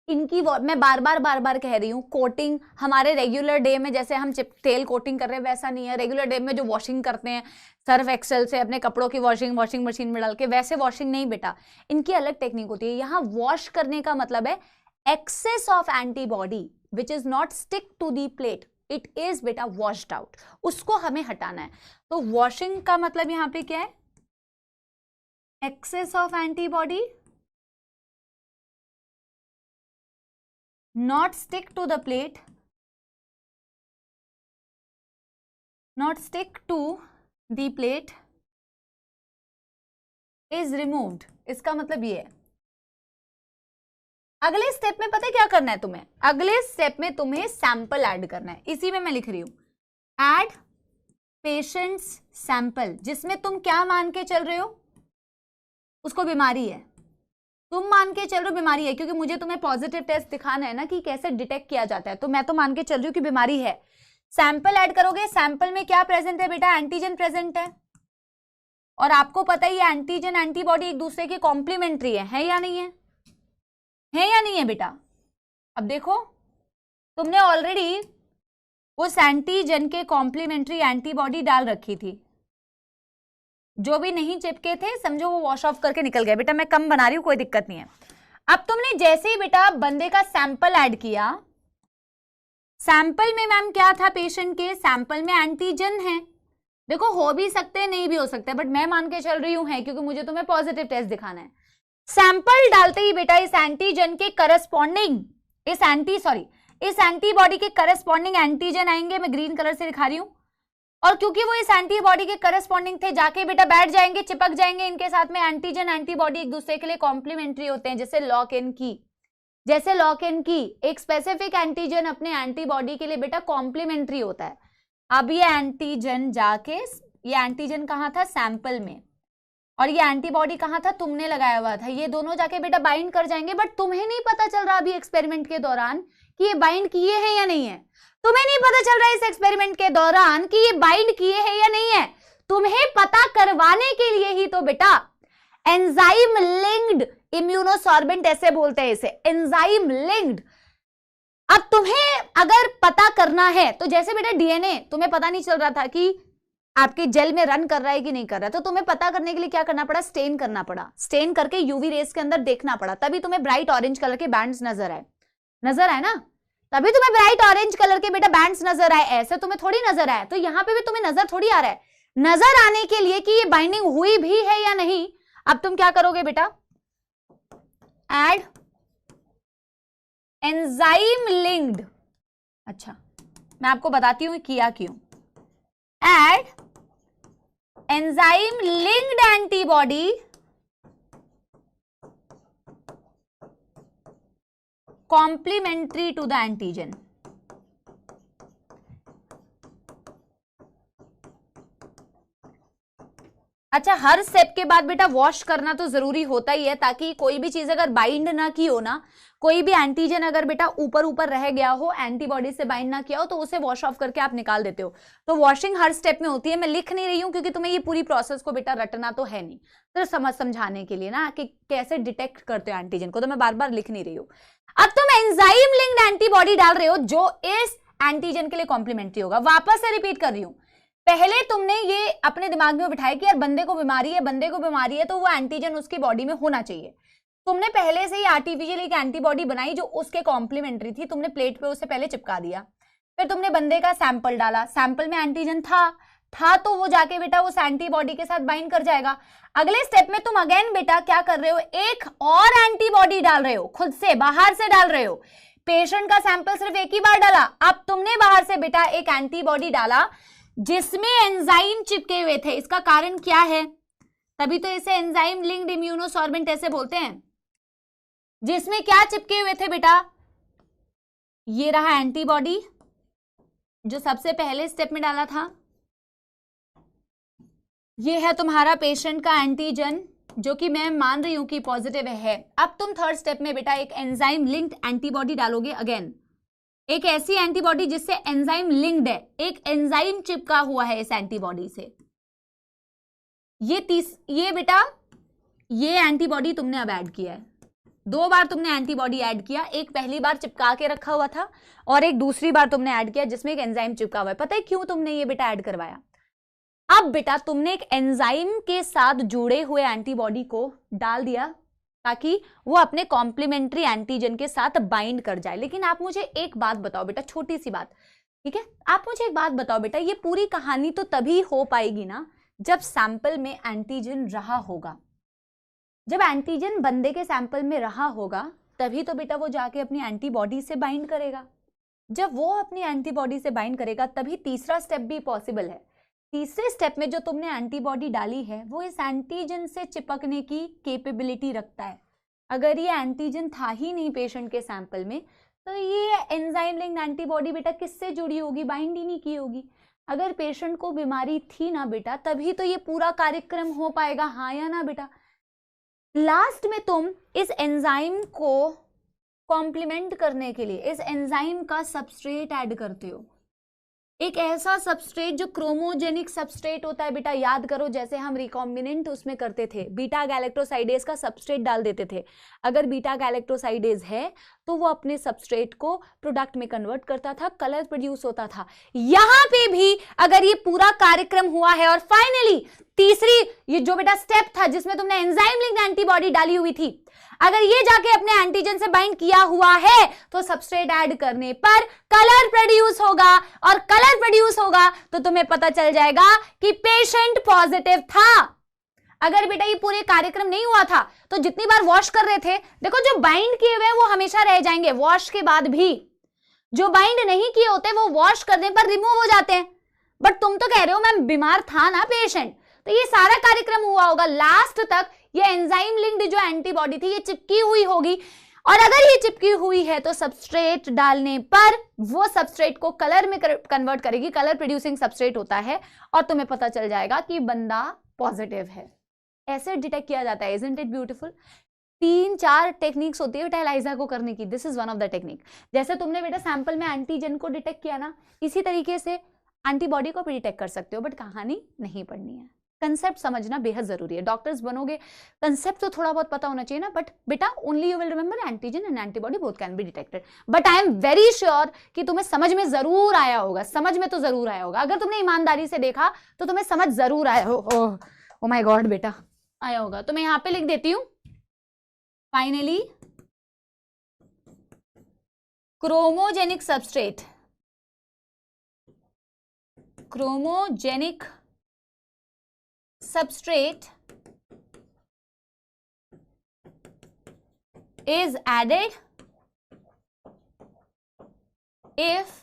इनकी मैं बार बार कह रही हूँ, कोटिंग हमारे रेगुलर डे में जैसे हम तेल कोटिंग कर रहे हैं वैसा नहीं है। रेगुलर डे में जो वॉशिंग करते हैं सर्फ एक्सेल से अपने कपड़ों की वॉशिंग मशीन में डाल के, वैसे वॉशिंग नहीं बेटा, इनकी अलग टेक्निक होती है। यहाँ वॉश करने का मतलब है excess of antibody which is not stick to the plate, it is बेटा वॉश्ड आउट, उसको हमें हटाना है। तो वॉशिंग का मतलब यहाँ पे क्या है, excess of antibody not stick to the plate, not stick to the plate is removed। इसका मतलब ये है, अगले स्टेप में पता है क्या करना है तुम्हें, अगले स्टेप में तुम्हें सैंपल ऐड करना है। इसी में मैं लिख रही हूं, ऐड पेशेंट्स सैंपल, जिसमें तुम क्या मान के चल रहे हो, उसको बीमारी है, तुम मान के चल रहे हो बीमारी है, क्योंकि मुझे तुम्हें पॉजिटिव टेस्ट दिखाना है ना कि कैसे डिटेक्ट किया जाता है, तो मैं तो मान के चल रही हूँ कि बीमारी है। सैंपल ऐड करोगे, सैंपल में क्या प्रेजेंट है बेटा, एंटीजन प्रेजेंट है, और आपको पता ही है एंटीजन एंटीबॉडी एक दूसरे के कॉम्प्लीमेंट्री है या नहीं है, है या नहीं है बेटा। अब देखो तुमने ऑलरेडी उस एंटीजन के कॉम्प्लीमेंट्री एंटीबॉडी डाल रखी थी, जो भी नहीं चिपके थे समझो वो वॉश ऑफ करके निकल गए। बेटा मैं कम बना रही हूं, कोई दिक्कत नहीं है। अब तुमने जैसे ही बेटा बंदे का सैंपल ऐड किया, सैंपल में मैम क्या था, पेशेंट के सैंपल में एंटीजन है, देखो हो भी सकते हैं नहीं भी हो सकते, बट मैं मान के चल रही हूं है, क्योंकि मुझे तुम्हें पॉजिटिव टेस्ट दिखाना है। सैंपल डालते ही बेटा इस एंटीजन के करस्पॉन्डिंग इस एंटीबॉडी के करस्पॉन्डिंग एंटीजन आएंगे, मैं ग्रीन कलर से दिखा रही हूं, और क्योंकि वो इस एंटीबॉडी के करस्पॉन्डिंग थे, जाके बेटा बैठ जाएंगे, चिपक जाएंगे इनके साथ में। एंटीजन एंटीबॉडी एक दूसरे के लिए कॉम्प्लीमेंट्री होते हैं, जैसे लॉक एंड की, जैसे लॉक एंड की। एक स्पेसिफिक एंटीजन अपने एंटीबॉडी के लिए बेटा कॉम्प्लीमेंट्री होता है। अब ये एंटीजन जाके, ये एंटीजन कहाँ था, सैंपल में, और ये एंटीबॉडी कहाँ था, तुमने लगाया हुआ था, ये दोनों जाके बेटा बाइंड कर जाएंगे, बट तुम्हें नहीं पता चल रहा अभी एक्सपेरिमेंट के दौरान कि ये बाइंड किए हैं या नहीं है। तुम्हें नहीं पता चल रहा है इस एक्सपेरिमेंट के दौरान कि ये बाइंड किए हैं या नहीं है। तुम्हें पता करवाने के लिए ही तो बेटा एंजाइम लिंक्ड इम्यूनोसॉर्बेंट ऐसे बोलते हैं इसे, एंजाइम लिंक्ड। अब तुम्हें अगर पता करना है तो जैसे बेटा डीएनए तुम्हें पता नहीं चल रहा था कि आपके जेल में रन कर रहा है कि नहीं कर रहा, तो तुम्हें पता करने के लिए क्या करना पड़ा, स्टेन करना पड़ा, स्टेन करके यूवी रेस के अंदर देखना पड़ा, तभी तुम्हें ब्राइट ऑरेंज कलर के बैंड्स नजर आए ना, तभी तुम्हें ब्राइट ऑरेंज कलर के बेटा बैंड्स नजर आए, ऐसे तुम्हें थोड़ी नजर आए। तो यहां पे भी तुम्हें नजर थोड़ी आ रहा है, नजर आने के लिए कि ये बाइंडिंग हुई भी है या नहीं, अब तुम क्या करोगे बेटा, ऐड एंजाइम लिंक्ड। अच्छा मैं आपको बताती हूं किया क्यों, add enzyme linked antibody complementary to the antigen. अच्छा हर स्टेप के बाद बेटा वॉश करना तो जरूरी होता ही है, ताकि कोई भी चीज अगर बाइंड ना की हो ना, कोई भी एंटीजन अगर बेटा ऊपर रह गया हो, एंटीबॉडी से बाइंड ना किया हो, तो उसे वॉश ऑफ करके आप निकाल देते हो। तो वॉशिंग हर स्टेप में होती है। मैं लिख नहीं रही हूं क्योंकि तुम्हें ये पूरी प्रोसेस को बेटा रटना तो है नहीं, तो समझाने के लिए ना कि कैसे डिटेक्ट करते हो एंटीजन को, तो मैं बार बार लिख नहीं रही हूं। अब तुम एंजाइम लिंक्ड एंटीबॉडी डाल रहे हो जो इस एंटीजन के लिए कॉम्प्लीमेंट्री होगा। वापस से रिपीट कर रही हूं, पहले तुमने ये अपने दिमाग में बिठाया कि यार बंदे को बीमारी है तो वो एंटीजन उसकी बॉडी में होना चाहिए। तुमने पहले से ही आर्टिफिशियल एक एंटीबॉडी बनाई जो उसके कॉम्प्लीमेंट्री थी, तुमने प्लेट पे उसे पहले चिपका दिया, फिर तुमने बंदे का सैंपल डाला, सैंपल में एंटीजन था तो वो जाके बेटा उस एंटीबॉडी के साथ बाइंड कर जाएगा। अगले स्टेप में तुम अगेन बेटा क्या कर रहे हो, एक और एंटीबॉडी डाल रहे हो, खुद से बाहर से डाल रहे हो। पेशेंट का सैंपल सिर्फ एक ही बार डाला, अब तुमने बाहर से बेटा एक एंटीबॉडी डाला जिसमें एंजाइम चिपके हुए थे। इसका कारण क्या है, तभी तो इसे एंजाइम लिंक्ड इम्यूनोसॉर्बेंट ऐसे बोलते हैं। जिसमें क्या चिपके हुए थे बेटा, ये रहा एंटीबॉडी जो सबसे पहले स्टेप में डाला था, ये है तुम्हारा पेशेंट का एंटीजन जो कि मैं मान रही हूं कि पॉजिटिव है। अब तुम थर्ड स्टेप में बेटा एक एंजाइम लिंक्ड एंटीबॉडी डालोगे, अगेन एक ऐसी एंटीबॉडी जिससे एंजाइम लिंक्ड है, एक एंजाइम चिपका हुआ है इस एंटीबॉडी से। ये बेटा ये एंटीबॉडी तुमने अब ऐड किया है, 2 बार तुमने एंटीबॉडी ऐड किया, एक पहली बार चिपका के रखा हुआ था और एक दूसरी बार तुमने ऐड किया जिसमें एक एंजाइम चिपका हुआ है। पता है क्यों तुमने ये बेटा ऐड करवाया? अब बेटा तुमने एक एंजाइम के साथ जुड़े हुए एंटीबॉडी को डाल दिया ताकि वो अपने कॉम्प्लीमेंट्री एंटीजन के साथ बाइंड कर जाए। लेकिन आप मुझे एक बात बताओ बेटा, छोटी सी बात, ठीक है, आप मुझे एक बात बताओ बेटा, ये पूरी कहानी तो तभी हो पाएगी ना जब सैंपल में एंटीजन रहा होगा। जब एंटीजन बंदे के सैंपल में रहा होगा तभी तो बेटा वो जाके अपनी एंटीबॉडी से बाइंड करेगा। जब वो अपनी एंटीबॉडी से बाइंड करेगा तभी तीसरा स्टेप भी पॉसिबल है। तीसरे स्टेप में जो तुमने एंटीबॉडी डाली है वो इस एंटीजन से चिपकने की कैपेबिलिटी रखता है। अगर ये एंटीजन था ही नहीं पेशेंट के सैंपल में तो ये एंजाइम लिंक्ड एंटीबॉडी बेटा किससे जुड़ी होगी? बाइंड ही नहीं की होगी। अगर पेशेंट को बीमारी थी ना बेटा तभी तो ये पूरा कार्यक्रम हो पाएगा, हाँ या ना बेटा? लास्ट में तुम इस एंजाइम को कॉम्प्लीमेंट करने के लिए इस एंजाइम का सबस्ट्रेट ऐड करते हो। एक ऐसा सबस्ट्रेट जो क्रोमोजेनिक सबस्ट्रेट होता है बेटा, याद करो जैसे हम रिकॉम्बिनेंट उसमें करते थे, बीटा गैलेक्टोसाइडेज का सबस्ट्रेट डाल देते थे। अगर बीटा गैलेक्टोसाइडेज है तो वो अपने सबस्ट्रेट को प्रोडक्ट में कन्वर्ट करता था, कलर प्रोड्यूस होता था। यहां पे भी अगर ये पूरा कार्यक्रम हुआ है और फाइनली तीसरी ये जो बेटा स्टेप था जिसमें तुमने एंजाइम लिंक्ड एंटीबॉडी डाली हुई थी, अगर ये जाके अपने एंटीजन से बाइंड किया हुआ है तो सबस्ट्रेट ऐड करने पर कलर प्रोड्यूस होगा, और कलर प्रोड्यूस होगा तो तुम्हें पता चल जाएगा कि पेशेंट पॉजिटिव था। अगर बेटा ये पूरे कार्यक्रम नहीं हुआ था तो जितनी बार वॉश कर रहे थे, देखो जो बाइंड किए हुए वो हमेशा रह जाएंगे, वॉश के बाद भी जो बाइंड नहीं किए होते वो वॉश करने पर रिमूव हो जाते हैं। बट तुम तो कह रहे हो मैम बीमार था ना पेशेंट, तो ये सारा कार्यक्रम हुआ होगा, लास्ट तक ये एंजाइम लिंक्ड जो एंटीबॉडी थी ये चिपकी हुई होगी, और अगर ये चिपकी हुई है तो सबस्ट्रेट डालने पर वो सबस्ट्रेट को कलर में कन्वर्ट करेगी, कलर प्रोड्यूसिंग सबस्ट्रेट होता है, और तुम्हें पता चल जाएगा कि बंदा पॉजिटिव है। ऐसे डिटेक्ट किया जाता है। Isn't it beautiful? 3-4 टेक्निक्स होती है बेटा एलाइजा को करने की, this is one of the technique. जैसे तुमने बेटा सैंपल में एंटीजन को डिटेक्ट किया ना, इसी तरीके से एंटीबॉडी को भी डिटेक्ट कर सकते हो, बट कहानी नहीं पढ़नी है। कंसेप्ट समझना बेहद जरूरी है। डॉक्टर्स बनोगे, कंसेप्ट तो थोड़ा बहुत पता होना चाहिए ना, बट बेटा only you will remember antigen and antibody both can be detected. But I am very sure कि तुम्हें समझ में जरूर आया होगा, समझ में तो जरूर आया होगा। अगर तुमने ईमानदारी से देखा तो तुम्हें समझ जरूर आया हो। ओ माय गॉड बेटा आया होगा। तो मैं यहां पे लिख देती हूं, finally chromogenic substrate, chromogenic substrate is added if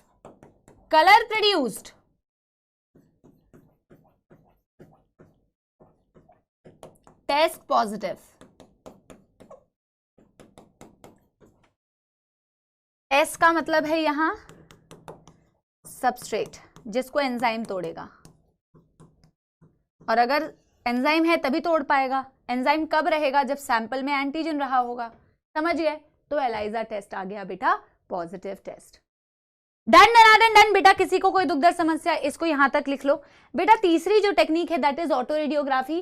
color produced test positive। S का मतलब है यहां सबस्ट्रेट जिसको एंजाइम तोड़ेगा, और अगर एंजाइम है तभी तोड़ पाएगा। एंजाइम कब रहेगा? जब सैंपल में एंटीजन रहा होगा। समझ गए? तो एलाइजा टेस्ट आ गया बेटा, positive test. Done done done बेटा। किसी को कोई दुख दर्द समस्या, इसको यहां तक लिख लो बेटा। तीसरी जो टेक्निक है that is autoradiography.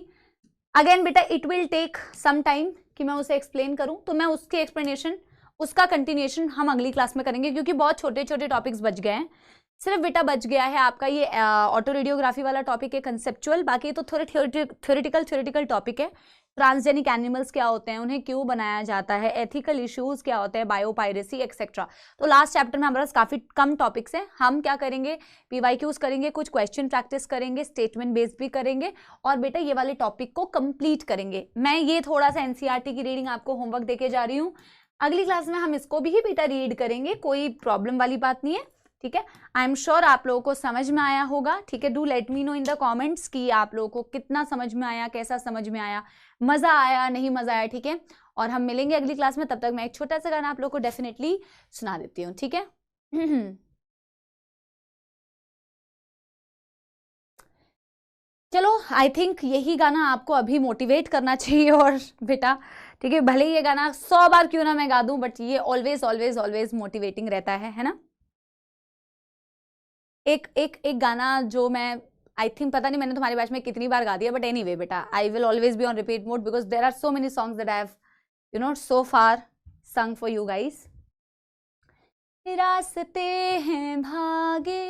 Again बेटा it will take some time कि मैं उसे एक्सप्लेन करूं, तो मैं उसकी एक्सप्लेनेशन, उसका कंटिन्यूएशन हम अगली क्लास में करेंगे, क्योंकि बहुत छोटे छोटे टॉपिक्स बच गए हैं। सिर्फ बेटा बच गया है आपका ये ऑटो रेडियोग्राफी वाला टॉपिक है, कंसेप्चुअल। बाकी तो थोड़े थ्योरेटिकल टॉपिक है। ट्रांसजेनिक एनिमल्स क्या होते हैं, उन्हें क्यों बनाया जाता है, एथिकल इश्यूज क्या होते हैं, बायोपायरेसी एक्सेट्रा। तो लास्ट चैप्टर में हमारे पास काफी कम टॉपिक्स हैं। हम क्या करेंगे, पीवाईक्यूज करेंगे, कुछ क्वेश्चन प्रैक्टिस करेंगे, स्टेटमेंट बेस्ड भी करेंगे, और बेटा ये वाले टॉपिक को कंप्लीट करेंगे। मैं ये थोड़ा सा एनसीईआरटी की रीडिंग आपको होमवर्क देके जा रही हूँ। अगली क्लास में हम इसको भी बेटा रीड करेंगे, कोई प्रॉब्लम वाली बात नहीं है, ठीक है। आई एम श्योर आप लोगों को समझ में आया होगा, ठीक है। Do let me know in the comments कि आप लोगों को कितना समझ में आया, कैसा समझ में आया, मजा आया नहीं मजा आया, ठीक है। और हम मिलेंगे अगली क्लास में, तब तक मैं एक छोटा सा गाना आप लोगों को डेफिनेटली सुना देती हूँ, ठीक है। चलो आई थिंक यही गाना आपको अभी मोटिवेट करना चाहिए, और बेटा ठीक है, भले ही ये गाना 100 बार क्यों ना मैं गा दूं, बट ये ऑलवेज ऑलवेज ऑलवेज मोटिवेटिंग रहता है ना। एक गाना जो मैं आई थिंक, पता नहीं मैंने तुम्हारे बैच में कितनी बार गा दिया, बट एनीवे बेटा I will always be on repeat mode because there are so many songs that I have you know, so far sung for you guys. रास्ते हैं भागे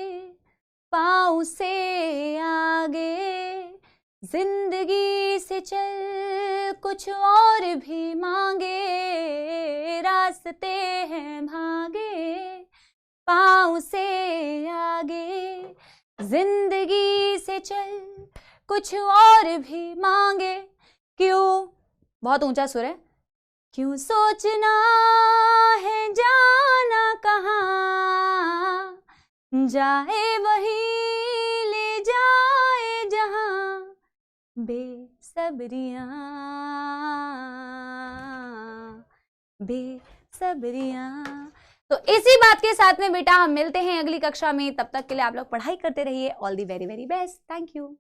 पाँव से आगे, जिंदगी से चल कुछ और भी मांगे। रास्ते हैं भागे पाँव से आगे, जिंदगी से चल कुछ और भी मांगे। क्यों, बहुत ऊंचा सुर है, क्यों सोचना है जाना कहाँ, जाए वही ले जाए जहाँ, बेसब्रियां बेसब्रियां। तो इसी बात के साथ में बेटा हम मिलते हैं अगली कक्षा में, तब तक के लिए आप लोग पढ़ाई करते रहिए। All the very very best, thank you.